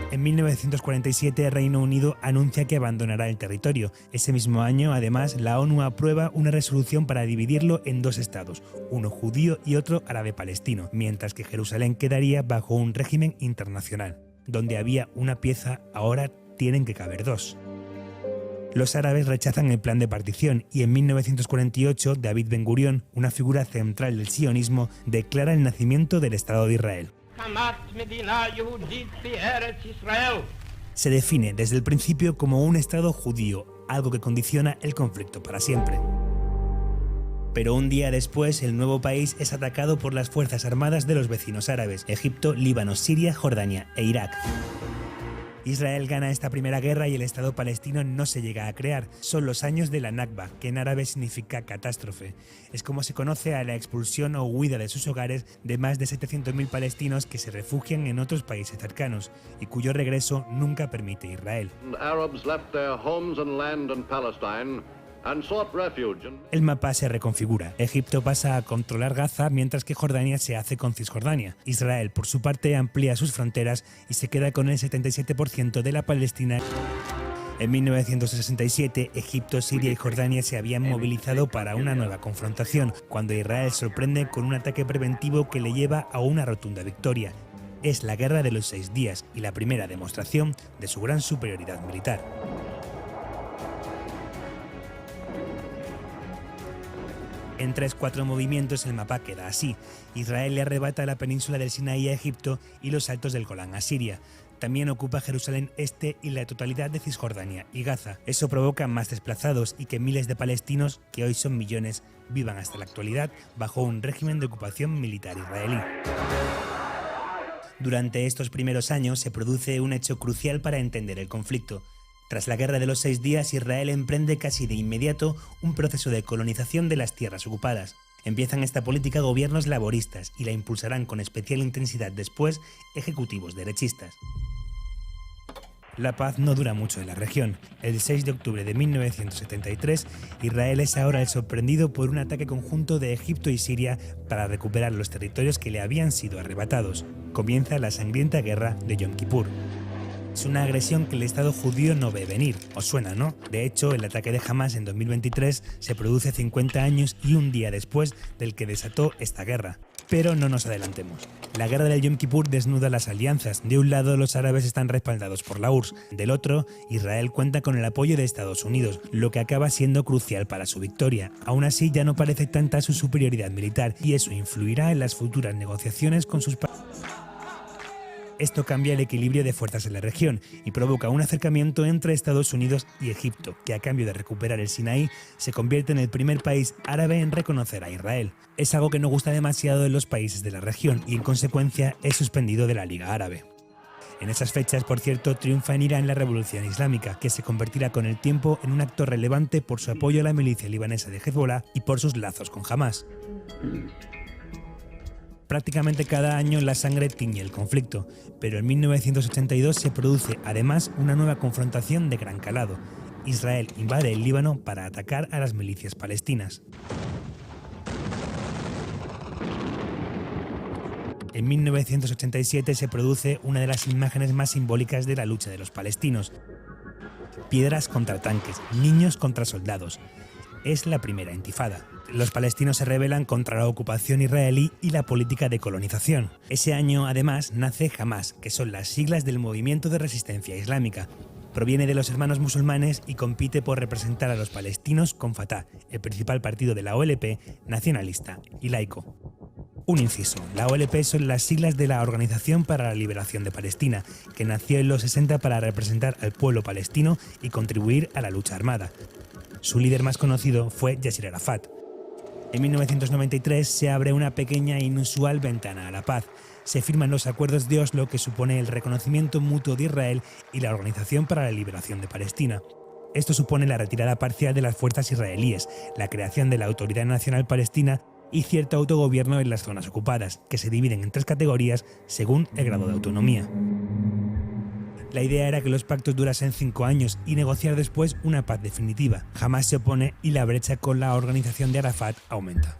En 1947, el Reino Unido anuncia que abandonará el territorio. Ese mismo año, además, la ONU aprueba una resolución para dividirlo en dos estados, uno judío y otro árabe-palestino, mientras que Jerusalén quedaría bajo un régimen internacional. Donde había una pieza, ahora tienen que caber dos. Los árabes rechazan el plan de partición y en 1948 David Ben Gurión, una figura central del sionismo, declara el nacimiento del Estado de Israel. Se define desde el principio como un Estado judío, algo que condiciona el conflicto para siempre. Pero un día después, el nuevo país es atacado por las fuerzas armadas de los vecinos árabes, Egipto, Líbano, Siria, Jordania e Irak. Israel gana esta primera guerra y el Estado palestino no se llega a crear. Son los años de la Nakba, que en árabe significa catástrofe. Es como se conoce a la expulsión o huida de sus hogares de más de 700.000 palestinos que se refugian en otros países cercanos y cuyo regreso nunca permite Israel. El mapa se reconfigura. Egipto pasa a controlar Gaza mientras que Jordania se hace con Cisjordania. Israel, por su parte, amplía sus fronteras y se queda con el 77% de la Palestina. En 1967, Egipto, Siria y Jordania se habían movilizado para una nueva confrontación, cuando Israel sorprende con un ataque preventivo que le lleva a una rotunda victoria. Es la Guerra de los 6 días y la primera demostración de su gran superioridad militar. En 3-4 movimientos el mapa queda así. Israel le arrebata la península del Sinaí a Egipto y los altos del Golán a Siria. También ocupa Jerusalén Este y la totalidad de Cisjordania y Gaza. Eso provoca más desplazados y que miles de palestinos, que hoy son millones, vivan hasta la actualidad bajo un régimen de ocupación militar israelí. Durante estos primeros años se produce un hecho crucial para entender el conflicto. Tras la Guerra de los 6 días, Israel emprende casi de inmediato un proceso de colonización de las tierras ocupadas. Empiezan esta política gobiernos laboristas y la impulsarán con especial intensidad después ejecutivos derechistas. La paz no dura mucho en la región. El 6 de octubre de 1973, Israel es ahora el sorprendido por un ataque conjunto de Egipto y Siria para recuperar los territorios que le habían sido arrebatados. Comienza la sangrienta guerra de Yom Kippur. Es una agresión que el Estado judío no ve venir. ¿Os suena, no? De hecho, el ataque de Hamas en 2023 se produce 50 años y un día después del que desató esta guerra. Pero no nos adelantemos. La guerra del Yom Kippur desnuda las alianzas. De un lado, los árabes están respaldados por la URSS. Del otro, Israel cuenta con el apoyo de Estados Unidos, lo que acaba siendo crucial para su victoria. Aún así, ya no parece tanta su superioridad militar, y eso influirá en las futuras negociaciones con sus países. Esto cambia el equilibrio de fuerzas en la región y provoca un acercamiento entre Estados Unidos y Egipto, que a cambio de recuperar el Sinaí, se convierte en el primer país árabe en reconocer a Israel. Es algo que no gusta demasiado en los países de la región y en consecuencia es suspendido de la Liga Árabe. En esas fechas, por cierto, triunfa en Irán la Revolución Islámica, que se convertirá con el tiempo en un actor relevante por su apoyo a la milicia libanesa de Hezbollah y por sus lazos con Hamás. Prácticamente cada año la sangre tiñe el conflicto, pero en 1982 se produce además una nueva confrontación de gran calado. Israel invade el Líbano para atacar a las milicias palestinas. En 1987 se produce una de las imágenes más simbólicas de la lucha de los palestinos. Piedras contra tanques, niños contra soldados. Es la primera intifada. Los palestinos se rebelan contra la ocupación israelí y la política de colonización. Ese año, además, nace Hamás, que son las siglas del Movimiento de Resistencia Islámica. Proviene de los hermanos musulmanes y compite por representar a los palestinos con Fatah, el principal partido de la OLP, nacionalista y laico. Un inciso, la OLP son las siglas de la Organización para la Liberación de Palestina, que nació en los 60 para representar al pueblo palestino y contribuir a la lucha armada. Su líder más conocido fue Yasser Arafat. En 1993 se abre una pequeña e inusual ventana a la paz. Se firman los acuerdos de Oslo, que supone el reconocimiento mutuo de Israel y la Organización para la Liberación de Palestina. Esto supone la retirada parcial de las fuerzas israelíes, la creación de la Autoridad Nacional Palestina y cierto autogobierno en las zonas ocupadas, que se dividen en 3 categorías según el grado de autonomía. La idea era que los pactos durasen 5 años y negociar después una paz definitiva. Hamás se opone y la brecha con la organización de Arafat aumenta.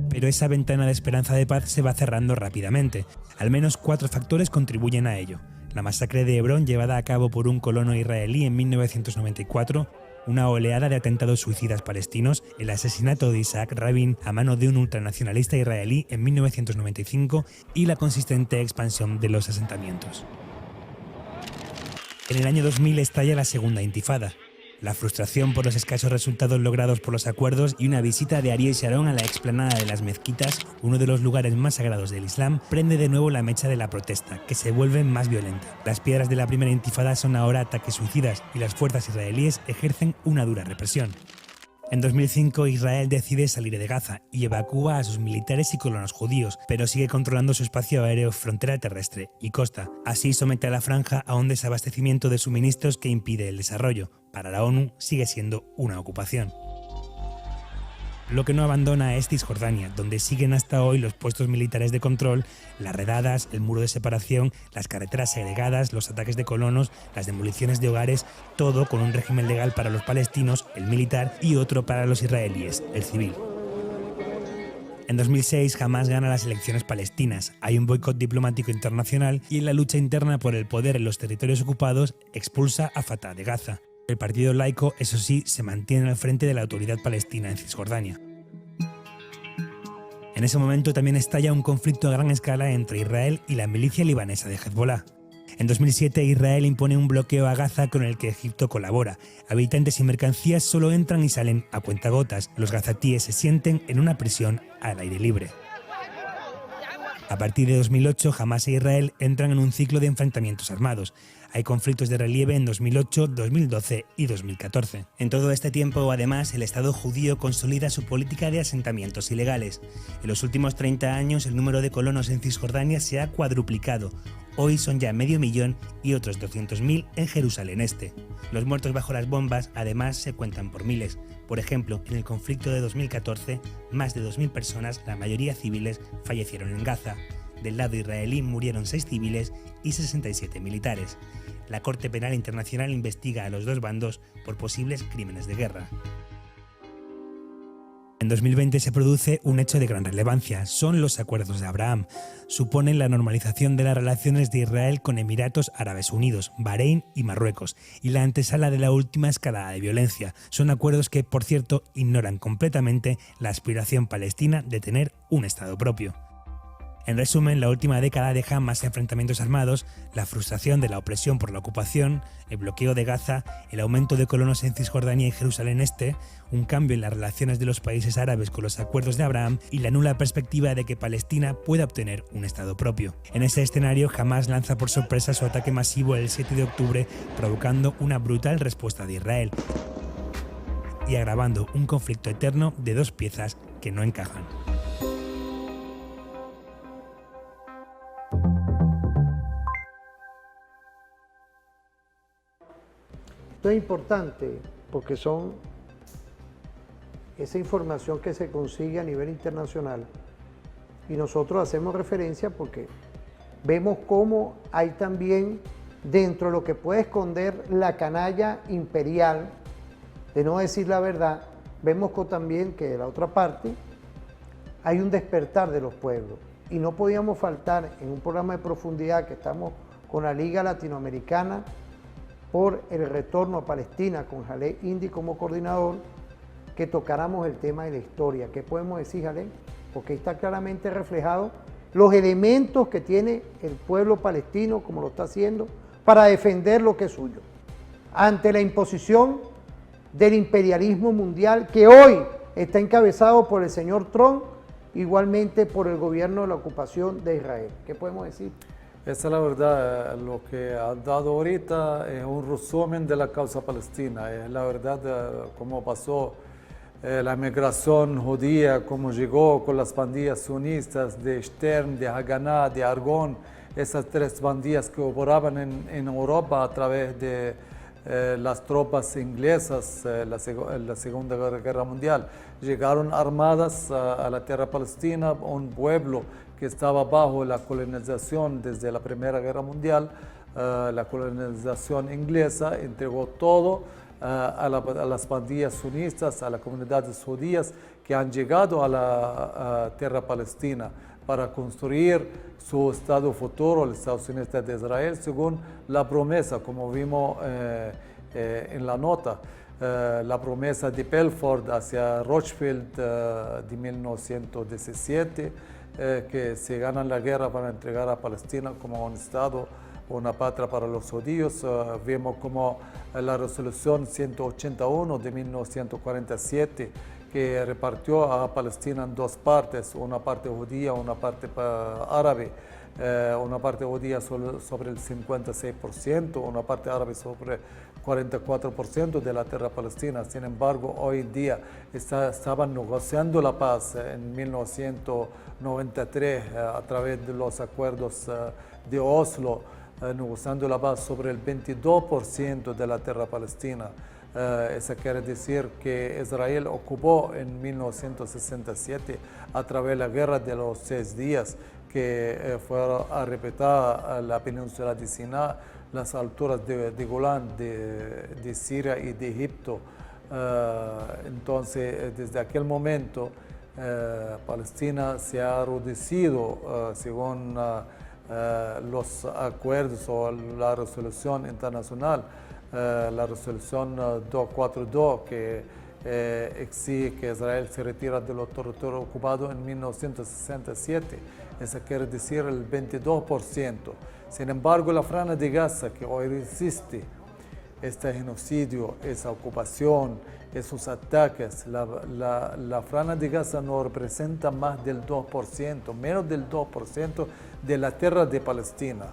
Pero esa ventana de esperanza de paz se va cerrando rápidamente. Al menos 4 factores contribuyen a ello. La masacre de Hebrón, llevada a cabo por un colono israelí en 1994, una oleada de atentados suicidas palestinos, el asesinato de Isaac Rabin a mano de un ultranacionalista israelí en 1995 y la consistente expansión de los asentamientos. En el año 2000 estalla la segunda intifada. La frustración por los escasos resultados logrados por los acuerdos y una visita de Ariel Sharon a la explanada de las mezquitas, uno de los lugares más sagrados del Islam, prende de nuevo la mecha de la protesta, que se vuelve más violenta. Las piedras de la primera intifada son ahora ataques suicidas y las fuerzas israelíes ejercen una dura represión. En 2005 Israel decide salir de Gaza y evacúa a sus militares y colonos judíos, pero sigue controlando su espacio aéreo, frontera terrestre y costa. Así somete a la franja a un desabastecimiento de suministros que impide el desarrollo. Para la ONU sigue siendo una ocupación. Lo que no abandona es Cisjordania, donde siguen hasta hoy los puestos militares de control, las redadas, el muro de separación, las carreteras segregadas, los ataques de colonos, las demoliciones de hogares, todo con un régimen legal para los palestinos, el militar, y otro para los israelíes, el civil. En 2006 Hamás gana las elecciones palestinas, hay un boicot diplomático internacional y en la lucha interna por el poder en los territorios ocupados expulsa a Fatah de Gaza. El partido laico, eso sí, se mantiene al frente de la autoridad palestina en Cisjordania. En ese momento también estalla un conflicto a gran escala entre Israel y la milicia libanesa de Hezbollah. En 2007 Israel impone un bloqueo a Gaza con el que Egipto colabora. Habitantes y mercancías solo entran y salen a cuentagotas. Los gazatíes se sienten en una prisión al aire libre. A partir de 2008, Hamás e Israel entran en un ciclo de enfrentamientos armados. Hay conflictos de relieve en 2008, 2012 y 2014. En todo este tiempo, además, el Estado judío consolida su política de asentamientos ilegales. En los últimos 30 años, el número de colonos en Cisjordania se ha cuadruplicado. Hoy son ya 500.000 y otros 200.000 en Jerusalén Este. Los muertos bajo las bombas, además, se cuentan por miles. Por ejemplo, en el conflicto de 2014, más de 2.000 personas, la mayoría civiles, fallecieron en Gaza. Del lado israelí murieron 6 civiles y 67 militares. La Corte Penal Internacional investiga a los 2 bandos por posibles crímenes de guerra. En 2020 se produce un hecho de gran relevancia, son los Acuerdos de Abraham. Suponen la normalización de las relaciones de Israel con Emiratos Árabes Unidos, Bahrein y Marruecos, y la antesala de la última escalada de violencia. Son acuerdos que, por cierto, ignoran completamente la aspiración palestina de tener un Estado propio. En resumen, la última década deja más enfrentamientos armados, la frustración de la opresión por la ocupación, el bloqueo de Gaza, el aumento de colonos en Cisjordania y Jerusalén Este, un cambio en las relaciones de los países árabes con los acuerdos de Abraham y la nula perspectiva de que Palestina pueda obtener un Estado propio. En ese escenario, Hamás lanza por sorpresa su ataque masivo el 7 de octubre, provocando una brutal respuesta de Israel y agravando un conflicto eterno de dos piezas que no encajan. Esto es importante porque son esa información que se consigue a nivel internacional y nosotros hacemos referencia porque vemos cómo hay también dentro de lo que puede esconder la canalla imperial, de no decir la verdad, vemos también que de la otra parte hay un despertar de los pueblos y no podíamos faltar en un programa de profundidad que estamos con la Liga Latinoamericana por el retorno a Palestina con Jalé Indy como coordinador, que tocáramos el tema de la historia. ¿Qué podemos decir, Jalé? Porque ahí está claramente reflejado los elementos que tiene el pueblo palestino, como lo está haciendo, para defender lo que es suyo, ante la imposición del imperialismo mundial que hoy está encabezado por el señor Trump, igualmente por el gobierno de la ocupación de Israel. ¿Qué podemos decir? Esa es la verdad, lo que ha dado ahorita es un resumen de la causa palestina, es la verdad cómo pasó la migración judía, cómo llegó con las pandillas sionistas de Stern, de Haganah, de Argon, esas tres pandillas que operaban en Europa a través de las tropas inglesas en la Segunda Guerra Mundial. Llegaron armadas a la tierra palestina, un pueblo que estaba bajo la colonización desde la Primera Guerra Mundial. La colonización inglesa entregó todo a las pandillas sionistas, a las comunidades judías que han llegado a la tierra palestina para construir su Estado futuro, el Estado sionista de Israel, según la promesa, como vimos en la nota, la promesa de Belfort hacia Roosevelt de 1917, que se ganan la guerra para entregar a Palestina como un Estado, una patria para los judíos. Vemos como la resolución 181 de 1947, que repartió a Palestina en dos partes, una parte judía, una parte árabe, una parte judía sobre el 56%, una parte árabe sobre 44% de la tierra palestina. Sin embargo, hoy en día estaban negociando la paz en 1993 a través de los acuerdos de Oslo, negociando la paz sobre el 22% de la tierra palestina. Eso quiere decir que Israel ocupó en 1967 a través de la guerra de los 6 días, que fue arrebatada la península de Sinai, las alturas de Golán, de Siria y de Egipto. Entonces, desde aquel momento, Palestina se ha reducido, según los acuerdos o la resolución internacional, la resolución 242, que exige que Israel se retira de los territorios ocupados en 1967. Eso quiere decir el 22%. Sin embargo, la Franja de Gaza, que hoy resiste este genocidio, esa ocupación, esos ataques, la Franja de Gaza no representa más del 2%, menos del 2% de la tierra de Palestina.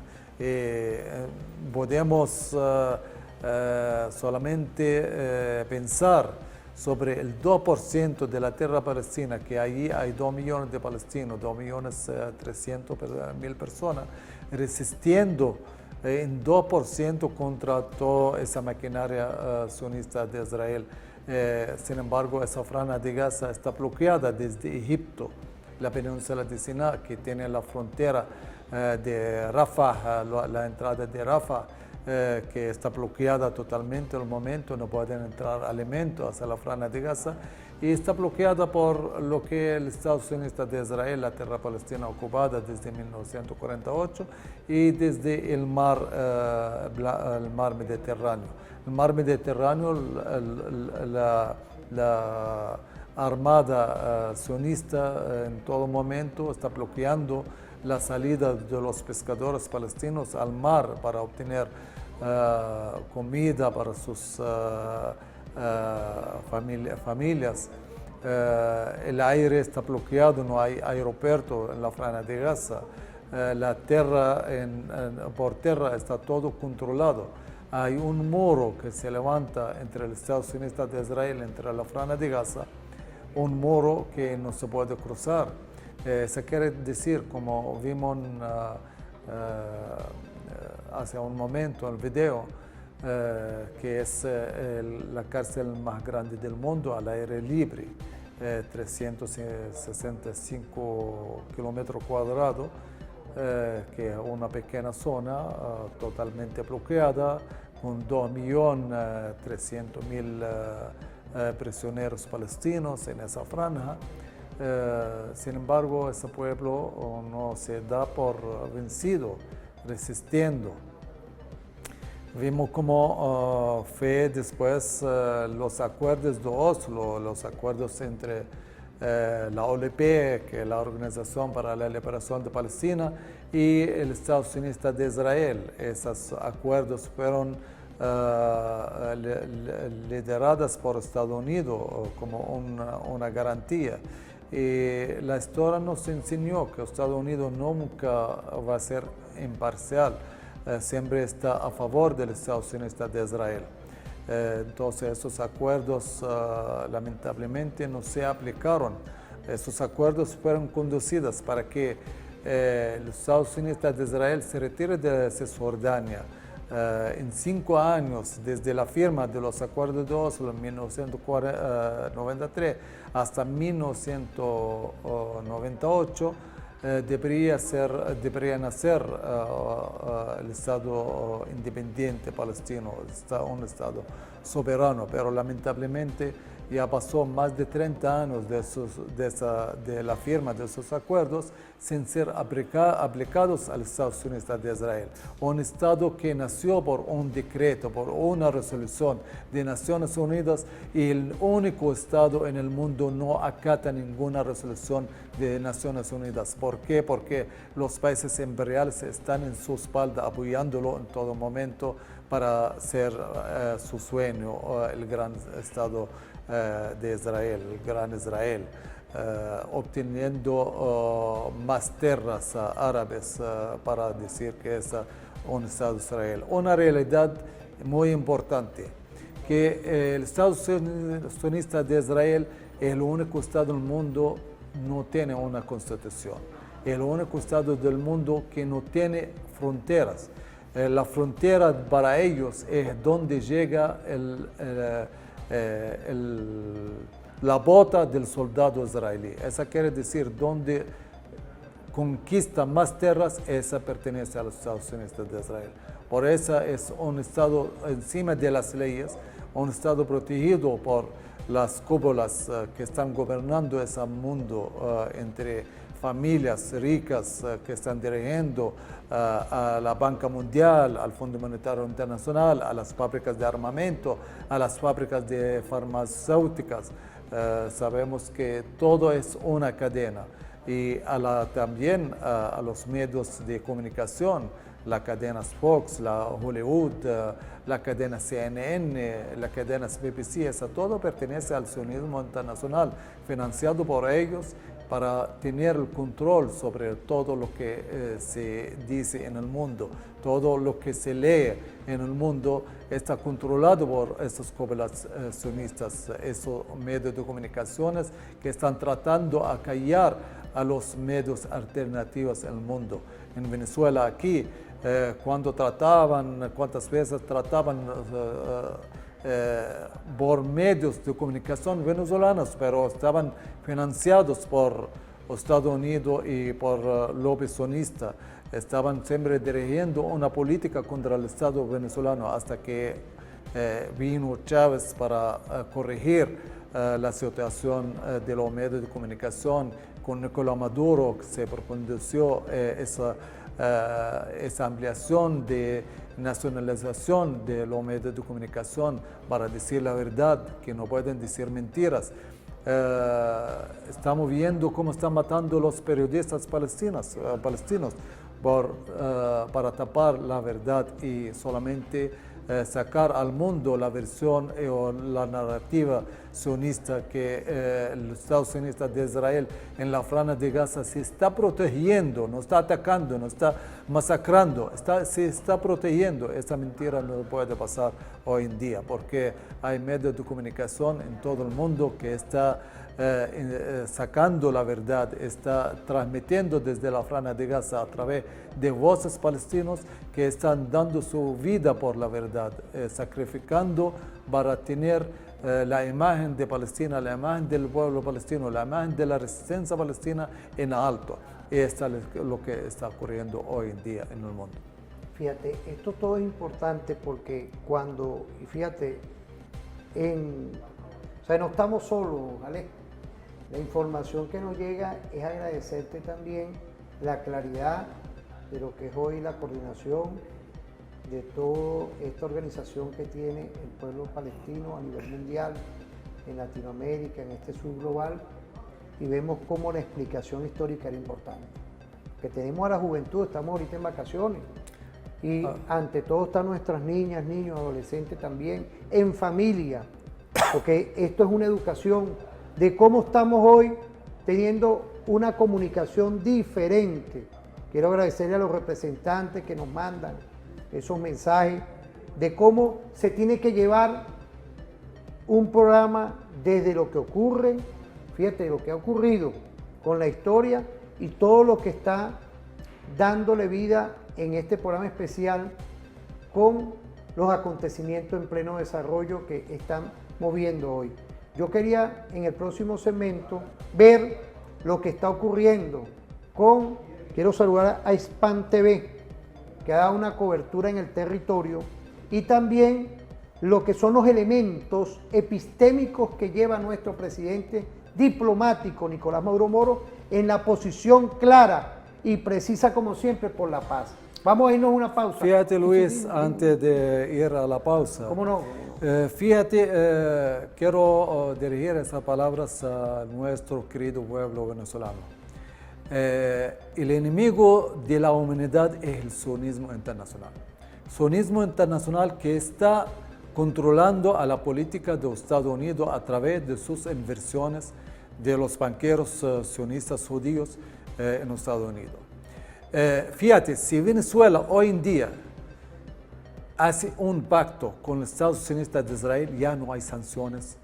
Podemos solamente pensar sobre el 2% de la tierra palestina, que allí hay 2 millones de palestinos, 2.300.000 personas, resistiendo en 2% contra toda esa maquinaria sionista de Israel. Sin embargo, esa franja de Gaza está bloqueada desde Egipto, la península de Sinai, que tiene la frontera de Rafah, la entrada de Rafah, que está bloqueada totalmente en el momento, no pueden entrar alimentos hacia la franja de Gaza, y está bloqueada por lo que el Estado sionista de Israel, la tierra palestina ocupada desde 1948 y desde el mar Mediterráneo. El mar Mediterráneo, la armada sionista en todo momento está bloqueando la salida de los pescadores palestinos al mar para obtener comida para sus familias. El aire está bloqueado, no hay aeropuerto en la Franja de Gaza. La tierra, por tierra está todo controlado. Hay un muro que se levanta entre el Estado sionista de Israel, entre la Franja de Gaza, un muro que no se puede cruzar. Se quiere decir, como vimos hace un momento en el video, que es la cárcel más grande del mundo al aire libre, 365 kilómetros cuadrados, que es una pequeña zona totalmente bloqueada, con 2.300.000 prisioneros palestinos en esa franja. Sin embargo, ese pueblo no se da por vencido, resistiendo. Vimos cómo fue después los acuerdos de Oslo, los acuerdos entre la OLP, que es la Organización para la Liberación de Palestina, y el Estado sionista de Israel. Esos acuerdos fueron liderados por Estados Unidos como una garantía. Y la historia nos enseñó que Estados Unidos nunca va a ser imparcial, siempre está a favor del Estado sionista de Israel. Entonces esos acuerdos lamentablemente no se aplicaron. Esos acuerdos fueron conducidos para que el Estado sionista de Israel se retire de Cisjordania. En 5 años, desde la firma de los acuerdos de Oslo en 1993 hasta 1998, debería nacer el Estado independiente palestino, un Estado soberano, pero lamentablemente ya pasó más de 30 años de la firma de esos acuerdos sin ser aplicados al Estado sionista de Israel. Un Estado que nació por un decreto, por una resolución de Naciones Unidas, y el único Estado en el mundo no acata ninguna resolución de Naciones Unidas. ¿Por qué? Porque los países imperiales están en su espalda apoyándolo en todo momento para ser su sueño, el gran Estado de Israel, el gran Israel, obteniendo más tierras árabes para decir que es un Estado de Israel. Una realidad muy importante, que el Estado sionista de Israel es el único Estado del mundo que no tiene una constitución, es el único Estado del mundo que no tiene fronteras. La frontera para ellos es donde llega la bota del soldado israelí. Esa quiere decir donde conquista más tierras, esa pertenece a los Estados Unidos de Israel. Por eso es un Estado encima de las leyes, un Estado protegido por las cúpulas que están gobernando ese mundo entre familias ricas que están dirigiendo a la Banca Mundial, al Fondo Monetario Internacional, a las fábricas de armamento, a las fábricas de farmacéuticas. Sabemos que todo es una cadena. Y también a los medios de comunicación, la cadena Fox, la Hollywood, la cadena CNN, la cadena BBC, eso todo pertenece al sionismo internacional, financiado por ellos para tener el control sobre todo lo que se dice en el mundo. Todo lo que se lee en el mundo está controlado por estos cúpulas sionistas, esos medios de comunicaciones que están tratando de callar a los medios alternativos en el mundo. En Venezuela, aquí, cuántas veces trataban por medios de comunicación venezolanos, pero estaban financiados por Estados Unidos y por lobby sionista. Estaban siempre dirigiendo una política contra el Estado venezolano hasta que vino Chávez para corregir la situación de los medios de comunicación. Con Nicolás Maduro se propuso esa ampliación de nacionalización de los medios de comunicación para decir la verdad, que no pueden decir mentiras. Estamos viendo cómo están matando los periodistas palestinos para tapar la verdad y solamente sacar al mundo la versión o la narrativa sionista que el Estado sionista de Israel en la franja de Gaza se está protegiendo, no está atacando, no está masacrando, se está protegiendo. Esa mentira no puede pasar hoy en día porque hay medios de comunicación en todo el mundo que está sacando la verdad, está transmitiendo desde la franja de Gaza a través de voces palestinos que están dando su vida por la verdad, sacrificando para tener la imagen de Palestina, la imagen del pueblo palestino, la imagen de la resistencia palestina en alto. Y esto es lo que está ocurriendo hoy en día en el mundo. Fíjate, esto todo es importante porque cuando, y fíjate, o sea, no estamos solos, ¿vale? La información que nos llega es agradecerte también la claridad de lo que es hoy la coordinación de toda esta organización que tiene el pueblo palestino a nivel mundial, en Latinoamérica, en este sur global, y vemos cómo la explicación histórica era importante. Que tenemos a la juventud, estamos ahorita en vacaciones, y ante todo están nuestras niñas, niños, adolescentes también, en familia, porque esto es una educación de cómo estamos hoy teniendo una comunicación diferente. Quiero agradecerle a los representantes que nos mandan esos mensajes de cómo se tiene que llevar un programa desde lo que ocurre, fíjate, lo que ha ocurrido con la historia y todo lo que está dándole vida en este programa especial con los acontecimientos en pleno desarrollo que están moviendo hoy. Yo quería en el próximo segmento ver lo que está ocurriendo quiero saludar a Hispan TV, que ha dado una cobertura en el territorio, y también lo que son los elementos epistémicos que lleva nuestro presidente diplomático, Nicolás Maduro Moro, en la posición clara y precisa como siempre por la paz. Vamos a irnos a una pausa. Fíjate, Luis, antes de ir a la pausa. ¿Cómo no? Quiero dirigir esas palabras a nuestro querido pueblo venezolano. El enemigo de la humanidad es el sionismo internacional. Sionismo internacional que está controlando a la política de Estados Unidos a través de sus inversiones de los banqueros sionistas judíos en Estados Unidos. Fíjate, si Venezuela hoy en día hace un pacto con el Estado sionista de Israel, ya no hay sanciones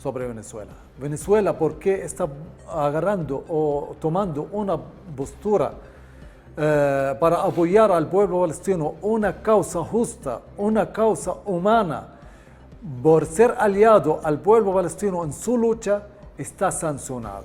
sobre Venezuela. Venezuela, ¿por qué está agarrando o tomando una postura para apoyar al pueblo palestino, una causa justa, una causa humana, por ser aliado al pueblo palestino en su lucha, está sancionado?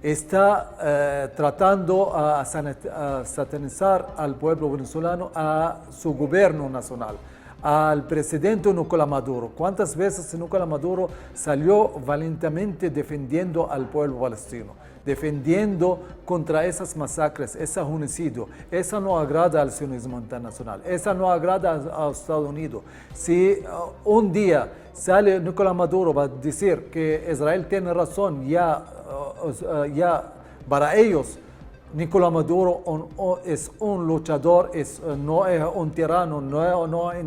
Está tratando a satanizar al pueblo venezolano, a su gobierno nacional, al presidente Nicolás Maduro. ¿Cuántas veces Nicolás Maduro salió valientemente defendiendo al pueblo palestino, defendiendo contra esas masacres, ese genocidio? Esa no agrada al sionismo internacional, esa no agrada a Estados Unidos. Si un día sale Nicolás Maduro para decir que Israel tiene razón, ya para ellos Nicolás Maduro es un luchador, no es un tirano, no es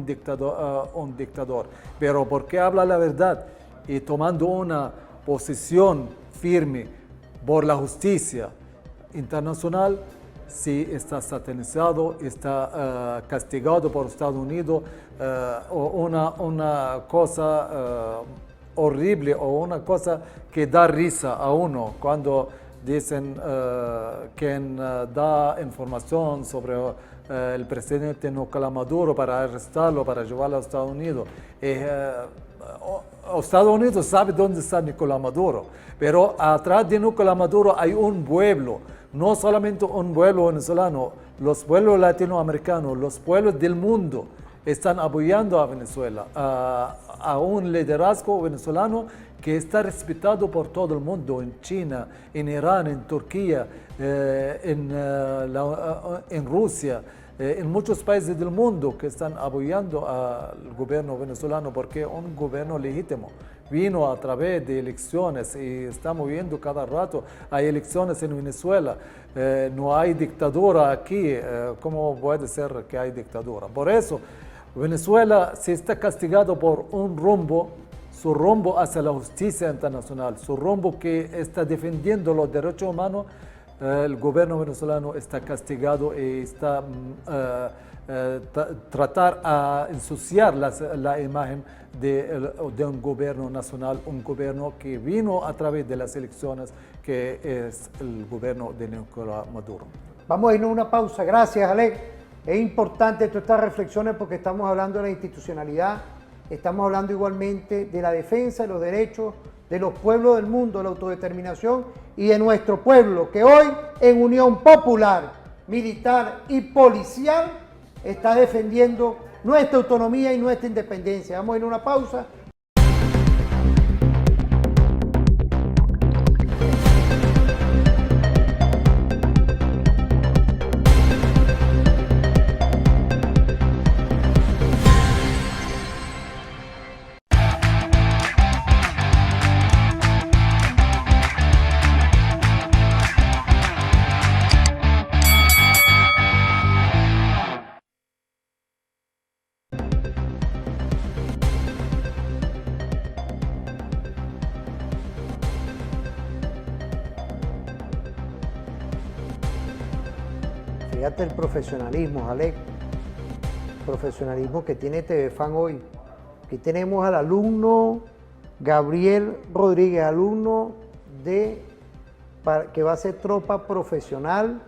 un dictador. Pero porque habla la verdad y tomando una posición firme por la justicia internacional, sí está satanizado, está castigado por Estados Unidos, una cosa horrible o una cosa que da risa a uno cuando dicen quien da información sobre el presidente Nicolás Maduro para arrestarlo, para llevarlo a Estados Unidos. Estados Unidos sabe dónde está Nicolás Maduro, pero atrás de Nicolás Maduro hay un pueblo, no solamente un pueblo venezolano, los pueblos latinoamericanos, los pueblos del mundo están apoyando a Venezuela, a un liderazgo venezolano que está respetado por todo el mundo, en China, en Irán, en Turquía, en Rusia, en muchos países del mundo que están apoyando al gobierno venezolano porque es un gobierno legítimo vino a través de elecciones y estamos viendo cada rato, hay elecciones en Venezuela, no hay dictadura aquí, ¿cómo puede ser que hay dictadura? Por eso, Venezuela se está castigado por un rumbo, su rumbo hacia la justicia internacional, su rumbo que está defendiendo los derechos humanos. El gobierno venezolano está castigado y está tratar a ensuciar la imagen de un gobierno nacional, un gobierno que vino a través de las elecciones, que es el gobierno de Nicolás Maduro. Vamos a irnos a una pausa. Gracias, Alec. Es importante todas estas reflexiones porque estamos hablando de la institucionalidad, estamos hablando igualmente de la defensa de los derechos de los pueblos del mundo, de la autodeterminación y de nuestro pueblo, que hoy en unión popular, militar y policial está defendiendo nuestra autonomía y nuestra independencia. Vamos a ir a una pausa. Fíjate el profesionalismo, Alec, profesionalismo que tiene TVFAN hoy. Aquí tenemos al alumno Gabriel Rodríguez, alumno que va a ser tropa profesional.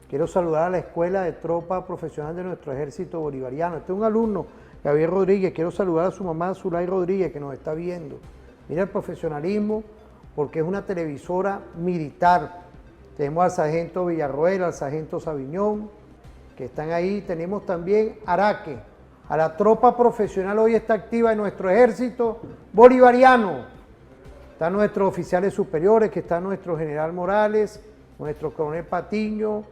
Quiero saludar a la escuela de tropa profesional de nuestro ejército bolivariano. Este es un alumno, Gabriel Rodríguez. Quiero saludar a su mamá, Zulay Rodríguez, que nos está viendo. Mira el profesionalismo, porque es una televisora militar. Tenemos al sargento Villarroel, al sargento Sabiñón, que están ahí. Tenemos también Araque, a la tropa profesional hoy está activa en nuestro ejército bolivariano. Están nuestros oficiales superiores, que está nuestro general Morales, nuestro coronel Patiño,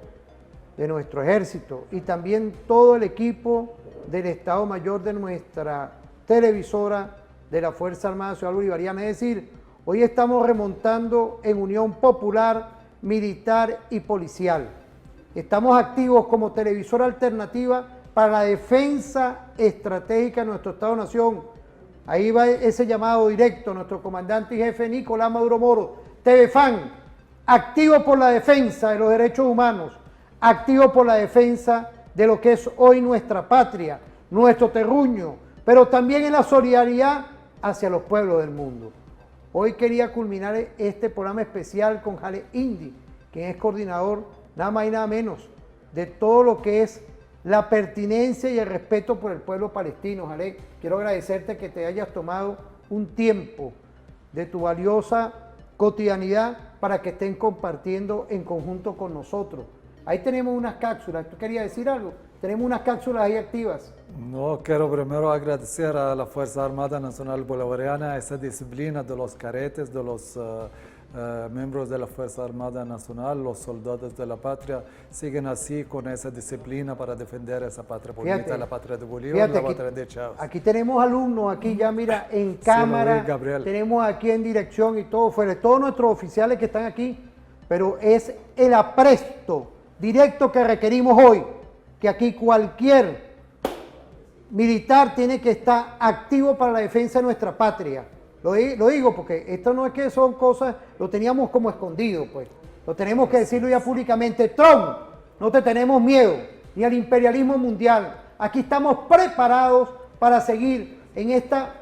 de nuestro ejército, y también todo el equipo del Estado Mayor de nuestra televisora de la Fuerza Armada Nacional Bolivariana. Es decir, hoy estamos remontando en unión popular, militar y policial. Estamos activos como televisora alternativa para la defensa estratégica de nuestro Estado-Nación. Ahí va ese llamado directo a nuestro comandante y jefe Nicolás Maduro Moro. TVFAN, activo por la defensa de los derechos humanos, activo por la defensa de lo que es hoy nuestra patria, nuestro terruño, pero también en la solidaridad hacia los pueblos del mundo. Hoy quería culminar este programa especial con Jale Indy, quien es coordinador, nada más y nada menos, de todo lo que es la pertinencia y el respeto por el pueblo palestino. Jale, quiero agradecerte que te hayas tomado un tiempo de tu valiosa cotidianidad para que estén compartiendo en conjunto con nosotros. Ahí tenemos unas cápsulas. ¿Tú querías decir algo? Tenemos unas cápsulas ahí activas. No, quiero primero agradecer a la Fuerza Armada Nacional Bolivariana esa disciplina de los cadetes, de los miembros de la Fuerza Armada Nacional, los soldados de la patria, siguen así con esa disciplina para defender esa patria bonita, la patria de Bolívar, la patria de Chávez. Aquí tenemos alumnos, aquí ya mira, en cámara, tenemos aquí en dirección y todo, fuera todos nuestros oficiales que están aquí, pero es el apresto directo que requerimos hoy, que aquí cualquier militar tiene que estar activo para la defensa de nuestra patria. Lo digo porque esto no es que son cosas, lo teníamos como escondido, pues. Lo tenemos que decirlo ya públicamente. Trump, no te tenemos miedo, ni al imperialismo mundial. Aquí estamos preparados para seguir en esta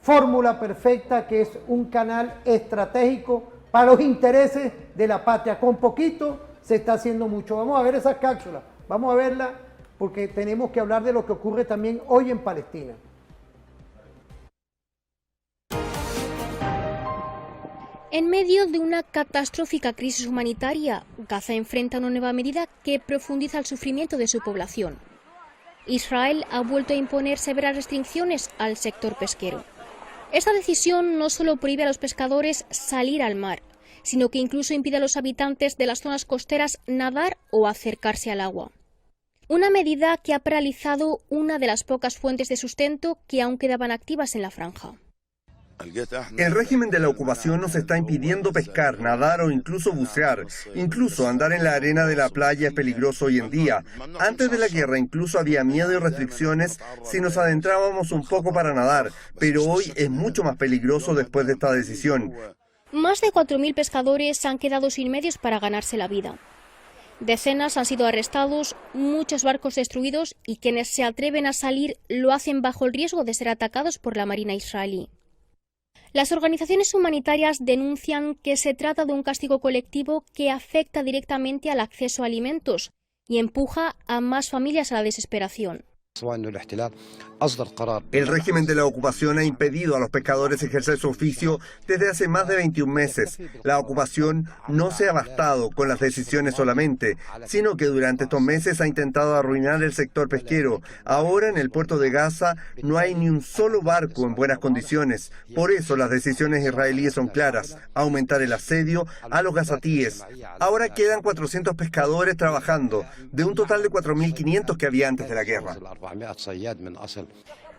fórmula perfecta que es un canal estratégico para los intereses de la patria. Con poquito se está haciendo mucho. Vamos a ver esas cápsulas, vamos a verla porque tenemos que hablar de lo que ocurre también hoy en Palestina. En medio de una catastrófica crisis humanitaria, Gaza enfrenta una nueva medida que profundiza el sufrimiento de su población. Israel ha vuelto a imponer severas restricciones al sector pesquero. Esta decisión no solo prohíbe a los pescadores salir al mar, sino que incluso impide a los habitantes de las zonas costeras nadar o acercarse al agua. Una medida que ha paralizado una de las pocas fuentes de sustento que aún quedaban activas en la franja. El régimen de la ocupación nos está impidiendo pescar, nadar o incluso bucear. Incluso andar en la arena de la playa es peligroso hoy en día. Antes de la guerra incluso había miedo y restricciones si nos adentrábamos un poco para nadar, pero hoy es mucho más peligroso después de esta decisión. Más de 4.000 pescadores han quedado sin medios para ganarse la vida. Decenas han sido arrestados, muchos barcos destruidos y quienes se atreven a salir lo hacen bajo el riesgo de ser atacados por la Marina israelí. Las organizaciones humanitarias denuncian que se trata de un castigo colectivo que afecta directamente al acceso a alimentos y empuja a más familias a la desesperación. El régimen de la ocupación ha impedido a los pescadores ejercer su oficio desde hace más de 21 meses. La ocupación no se ha bastado con las decisiones solamente, sino que durante estos meses ha intentado arruinar el sector pesquero. Ahora en el puerto de Gaza no hay ni un solo barco en buenas condiciones. Por eso las decisiones israelíes son claras: aumentar el asedio a los gazatíes. Ahora quedan 400 pescadores trabajando, de un total de 4.500 que había antes de la guerra.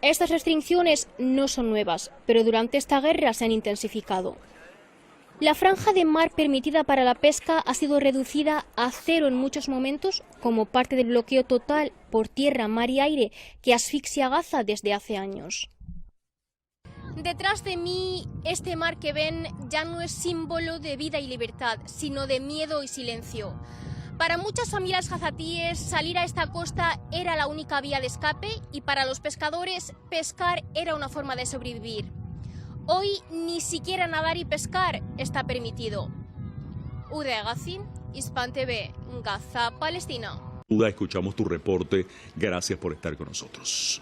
Estas restricciones no son nuevas, pero durante esta guerra se han intensificado. La franja de mar permitida para la pesca ha sido reducida a 0 en muchos momentos, como parte del bloqueo total por tierra, mar y aire que asfixia a Gaza desde hace años. Detrás de mí, este mar que ven ya no es símbolo de vida y libertad, sino de miedo y silencio. Para muchas familias gazatíes, salir a esta costa era la única vía de escape y para los pescadores, pescar era una forma de sobrevivir. Hoy ni siquiera nadar y pescar está permitido. Uday Gazin, Hispan TV, Gaza, Palestina. Uday, escuchamos tu reporte. Gracias por estar con nosotros.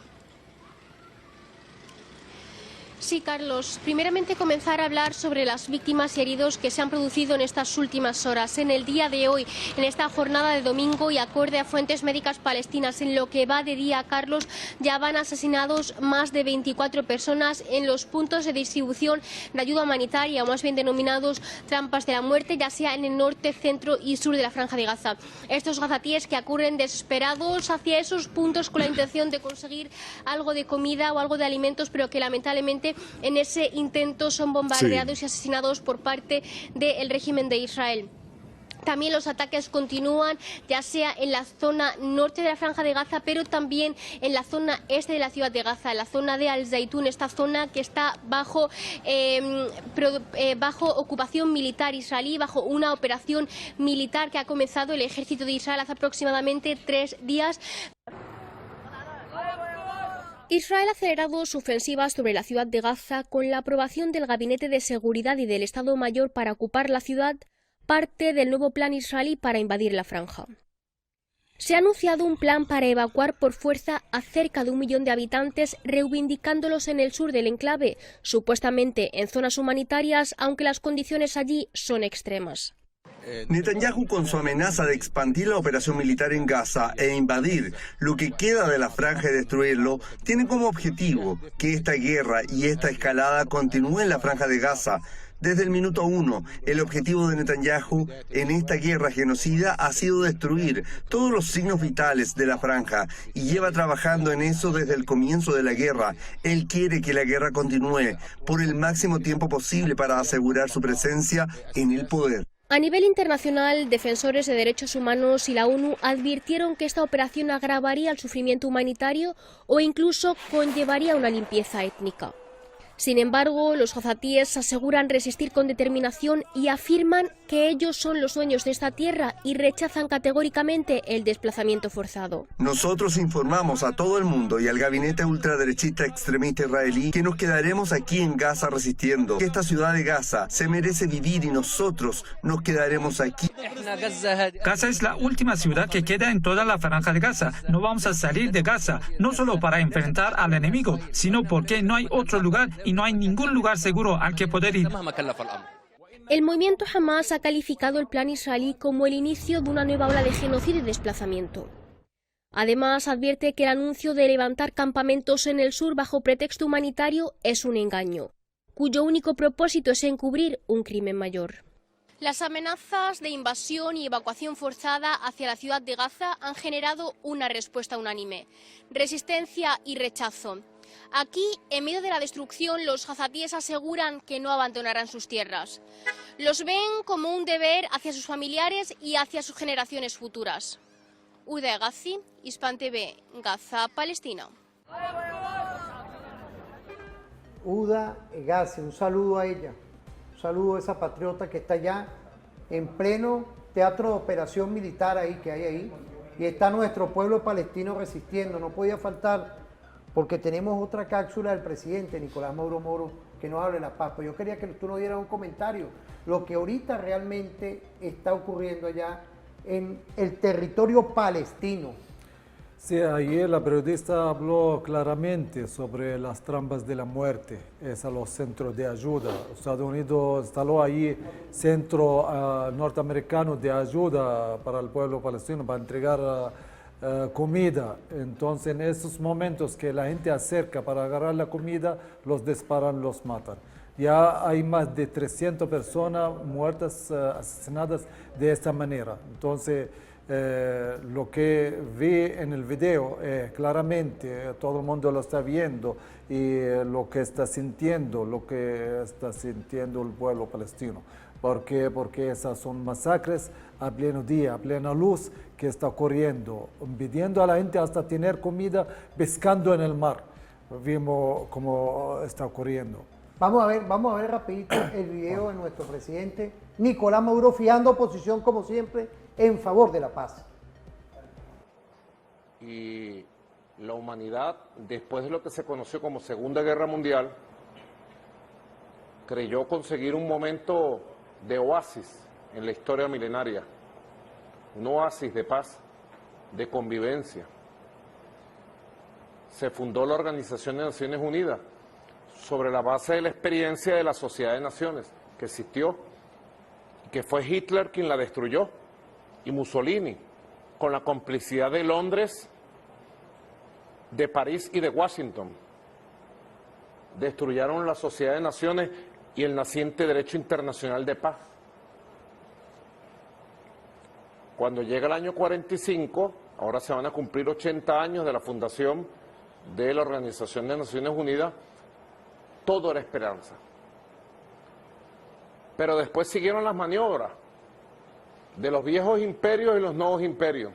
Sí, Carlos. Primeramente comenzar a hablar sobre las víctimas y heridos que se han producido en estas últimas horas. En el día de hoy, en esta jornada de domingo y acorde a fuentes médicas palestinas, en lo que va de día, Carlos, ya van asesinados más de 24 personas en los puntos de distribución de ayuda humanitaria, o más bien denominados trampas de la muerte, ya sea en el norte, centro y sur de la Franja de Gaza. Estos gazatíes que acurren desesperados hacia esos puntos con la intención de conseguir algo de comida o algo de alimentos, pero que lamentablemente en ese intento son bombardeados y asesinados por parte del régimen de Israel. También los ataques continúan, ya sea en la zona norte de la Franja de Gaza, pero también en la zona este de la ciudad de Gaza, en la zona de Al-Zaitún, esta zona que está bajo ocupación militar israelí, bajo una operación militar que ha comenzado el ejército de Israel hace aproximadamente 3 días. Israel ha acelerado su ofensiva sobre la ciudad de Gaza con la aprobación del Gabinete de Seguridad y del Estado Mayor para ocupar la ciudad, parte del nuevo plan israelí para invadir la franja. Se ha anunciado un plan para evacuar por fuerza a cerca de 1 millón de habitantes, reubicándolos en el sur del enclave, supuestamente en zonas humanitarias, aunque las condiciones allí son extremas. Netanyahu, con su amenaza de expandir la operación militar en Gaza e invadir lo que queda de la franja y destruirlo, tiene como objetivo que esta guerra y esta escalada continúe en la franja de Gaza. Desde el minuto 1, el objetivo de Netanyahu en esta guerra genocida ha sido destruir todos los signos vitales de la franja y lleva trabajando en eso desde el comienzo de la guerra. Él quiere que la guerra continúe por el máximo tiempo posible para asegurar su presencia en el poder. A nivel internacional, defensores de derechos humanos y la ONU advirtieron que esta operación agravaría el sufrimiento humanitario o incluso conllevaría una limpieza étnica. Sin embargo, los gazatíes aseguran resistir con determinación y afirman que ellos son los dueños de esta tierra y rechazan categóricamente el desplazamiento forzado. Nosotros informamos a todo el mundo y al gabinete ultraderechista extremista israelí que nos quedaremos aquí en Gaza resistiendo, que esta ciudad de Gaza se merece vivir y nosotros nos quedaremos aquí. Gaza es la última ciudad que queda en toda la franja de Gaza. No vamos a salir de Gaza, no solo para enfrentar al enemigo, sino porque no hay otro lugar y no hay ningún lugar seguro al que poder ir. El movimiento Hamas ha calificado el plan israelí como el inicio de una nueva ola de genocidio y desplazamiento. Además, advierte que el anuncio de levantar campamentos en el sur bajo pretexto humanitario es un engaño, cuyo único propósito es encubrir un crimen mayor. Las amenazas de invasión y evacuación forzada hacia la ciudad de Gaza han generado una respuesta unánime: resistencia y rechazo. Aquí, en medio de la destrucción, los gazatíes aseguran que no abandonarán sus tierras. Los ven como un deber hacia sus familiares y hacia sus generaciones futuras. Uda Ghazi, Hispan TV, Gaza, Palestina. Uda Ghazi, un saludo a ella, un saludo a esa patriota que está allá en pleno teatro de operación militar ahí, que hay ahí, y está nuestro pueblo palestino resistiendo, no podía faltar, porque tenemos otra cápsula del presidente Nicolás Maduro Moro que nos hable de la paz. Pues yo quería que tú nos dieras un comentario, lo que ahorita realmente está ocurriendo allá en el territorio palestino. Sí, ayer la periodista habló claramente sobre las trampas de la muerte, es a los centros de ayuda. Estados Unidos instaló ahí centro norteamericano de ayuda para el pueblo palestino, para entregar comida. Entonces, en esos momentos que la gente acerca para agarrar la comida, los disparan, los matan. Ya hay más de 300 personas muertas, asesinadas de esta manera. Entonces, lo que vi en el video claramente, todo el mundo lo está viendo y lo que está sintiendo el pueblo palestino. ¿Por qué? Porque esas son masacres a pleno día, a plena luz que está ocurriendo, pidiendo a la gente hasta tener comida pescando en el mar. Vimos cómo está ocurriendo. Vamos a ver rapidito el video de nuestro presidente Nicolás Maduro fijando posición como siempre en favor de la paz. Y la humanidad, después de lo que se conoció como Segunda Guerra Mundial, creyó conseguir un momento de oasis en la historia milenaria, un oasis de paz, de convivencia. Se fundó la Organización de Naciones Unidas sobre la base de la experiencia de la Sociedad de Naciones que existió, que fue Hitler quien la destruyó, y Mussolini, con la complicidad de Londres, de París y de Washington, destruyeron la Sociedad de Naciones y el naciente derecho internacional de paz. Cuando llega el año 45, ahora se van a cumplir 80 años de la fundación de la Organización de Naciones Unidas, todo era esperanza. Pero después siguieron las maniobras de los viejos imperios y los nuevos imperios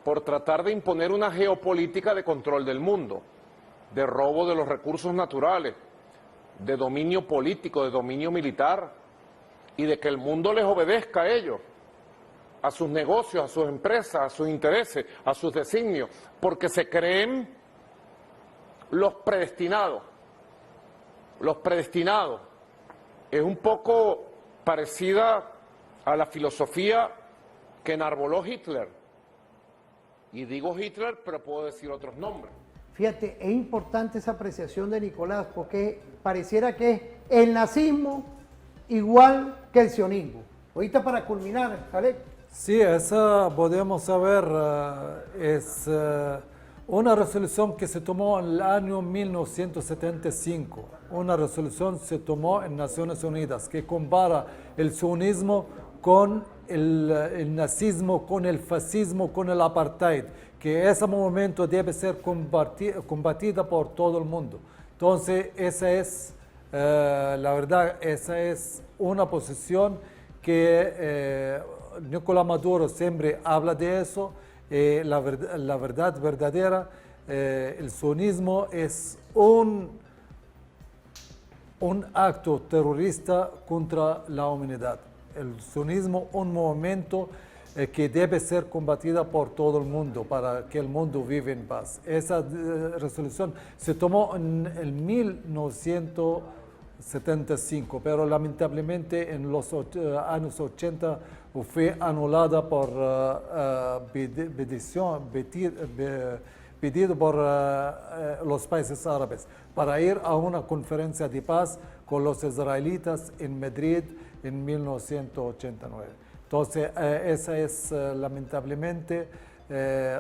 por tratar de imponer una geopolítica de control del mundo, de robo de los recursos naturales, de dominio político, de dominio militar, y de que el mundo les obedezca a ellos, a sus negocios, a sus empresas, a sus intereses, a sus designios, porque se creen los predestinados. Los predestinados es un poco parecida a la filosofía que enarboló Hitler. Y digo Hitler, pero puedo decir otros nombres. Fíjate, es importante esa apreciación de Nicolás, porque pareciera que es el nazismo igual que el sionismo. Ahorita para culminar, Alex. Sí, esa podemos saber, es una resolución que se tomó en el año 1975. Una resolución se tomó en Naciones Unidas que compara el sionismo con el nazismo, con el fascismo, con el apartheid, que ese movimiento debe ser combatida por todo el mundo. Entonces, esa es, la verdad, esa es una posición que Nicolás Maduro siempre habla de eso. La verdad verdadera, el sionismo es un acto terrorista contra la humanidad. El sionismo es un movimiento que debe ser combatida por todo el mundo para que el mundo viva en paz. Esa resolución se tomó en el 1975, pero lamentablemente en los años 80 fue anulada por pedido por los países árabes para ir a una conferencia de paz con los israelitas en Madrid en 1989. Entonces, esa es lamentablemente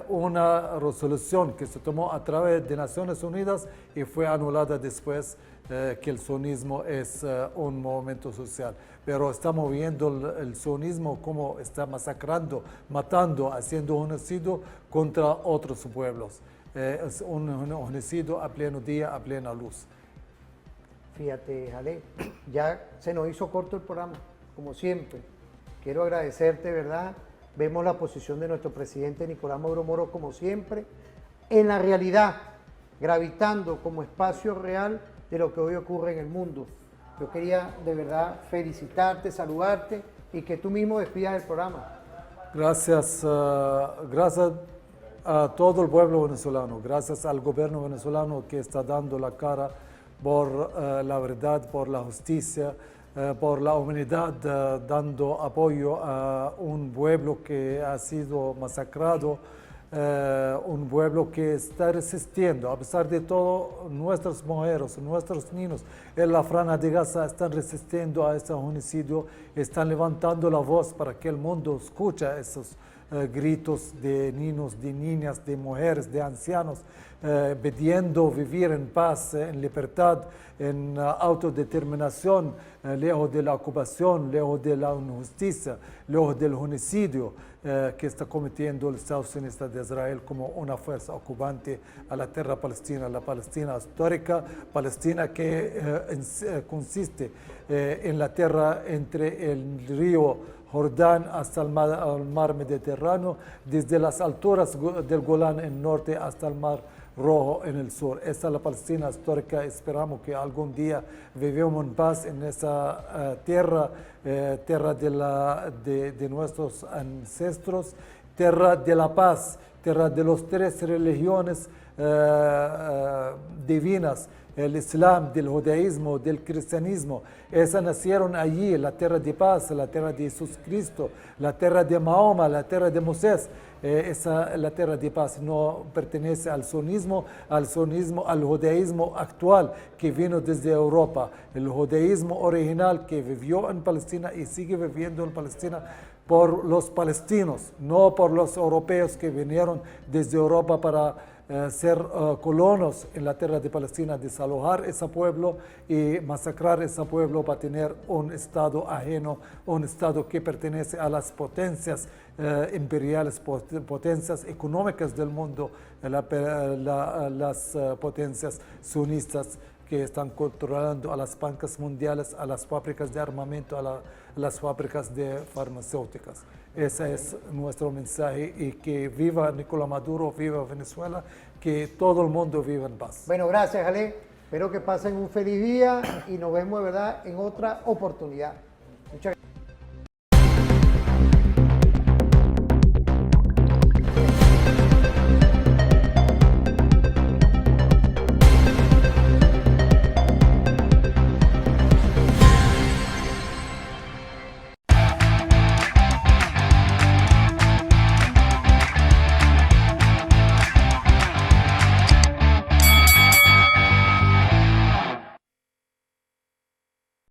una resolución que se tomó a través de Naciones Unidas y fue anulada después que el sionismo es un movimiento social. Pero estamos viendo el sionismo como está masacrando, matando, haciendo genocidio contra otros pueblos. es un genocidio a pleno día, a plena luz. Fíjate, Jalé, ya se nos hizo corto el programa, como siempre. Quiero agradecerte, ¿verdad? Vemos la posición de nuestro presidente Nicolás Maduro Moro, como siempre, en la realidad, gravitando como espacio real de lo que hoy ocurre en el mundo. Yo quería, de verdad, felicitarte, saludarte y que tú mismo despidas el programa. Gracias, gracias a todo el pueblo venezolano, gracias al gobierno venezolano que está dando la cara por la verdad, por la justicia, por la humanidad, dando apoyo a un pueblo que ha sido masacrado, un pueblo que está resistiendo. A pesar de todo, nuestras mujeres, nuestros niños en la Franja de Gaza están resistiendo a ese genocidio, están levantando la voz para que el mundo escuche esos gritos de niños, de niñas, de mujeres, de ancianos, pidiendo vivir en paz, en libertad, en autodeterminación, lejos de la ocupación, lejos de la injusticia, lejos del genocidio que está cometiendo el Estado sionista de Israel como una fuerza ocupante a la tierra palestina, la Palestina histórica, Palestina que consiste en la tierra entre el río Jordán hasta el mar Mediterráneo, desde las alturas del Golán en el norte hasta el mar Rojo en el sur. Esta es la Palestina histórica. Esperamos que algún día vivamos en paz en esa tierra, tierra de nuestros ancestros, tierra de la paz, tierra de las tres religiones divinas, el Islam, del judaísmo, del cristianismo. Esas nacieron allí, la tierra de paz, la tierra de Jesús Cristo, la tierra de Mahoma, la tierra de Moisés. Esa, la tierra de paz no pertenece al sionismo, al judaísmo actual que vino desde Europa. El judaísmo original que vivió en Palestina y sigue viviendo en Palestina por los palestinos, no por los europeos que vinieron desde Europa para ser colonos en la tierra de Palestina, desalojar ese pueblo y masacrar ese pueblo para tener un estado ajeno, un estado que pertenece a las potencias imperiales, potencias económicas del mundo, las potencias sionistas que están controlando a las bancas mundiales, a las fábricas de armamento, a las fábricas de farmacéuticas. Ese es nuestro mensaje y que viva Nicolás Maduro, viva Venezuela, que todo el mundo viva en paz. Bueno, gracias, Jalé. Espero que pasen un feliz día y nos vemos, de verdad, en otra oportunidad. Muchas gracias.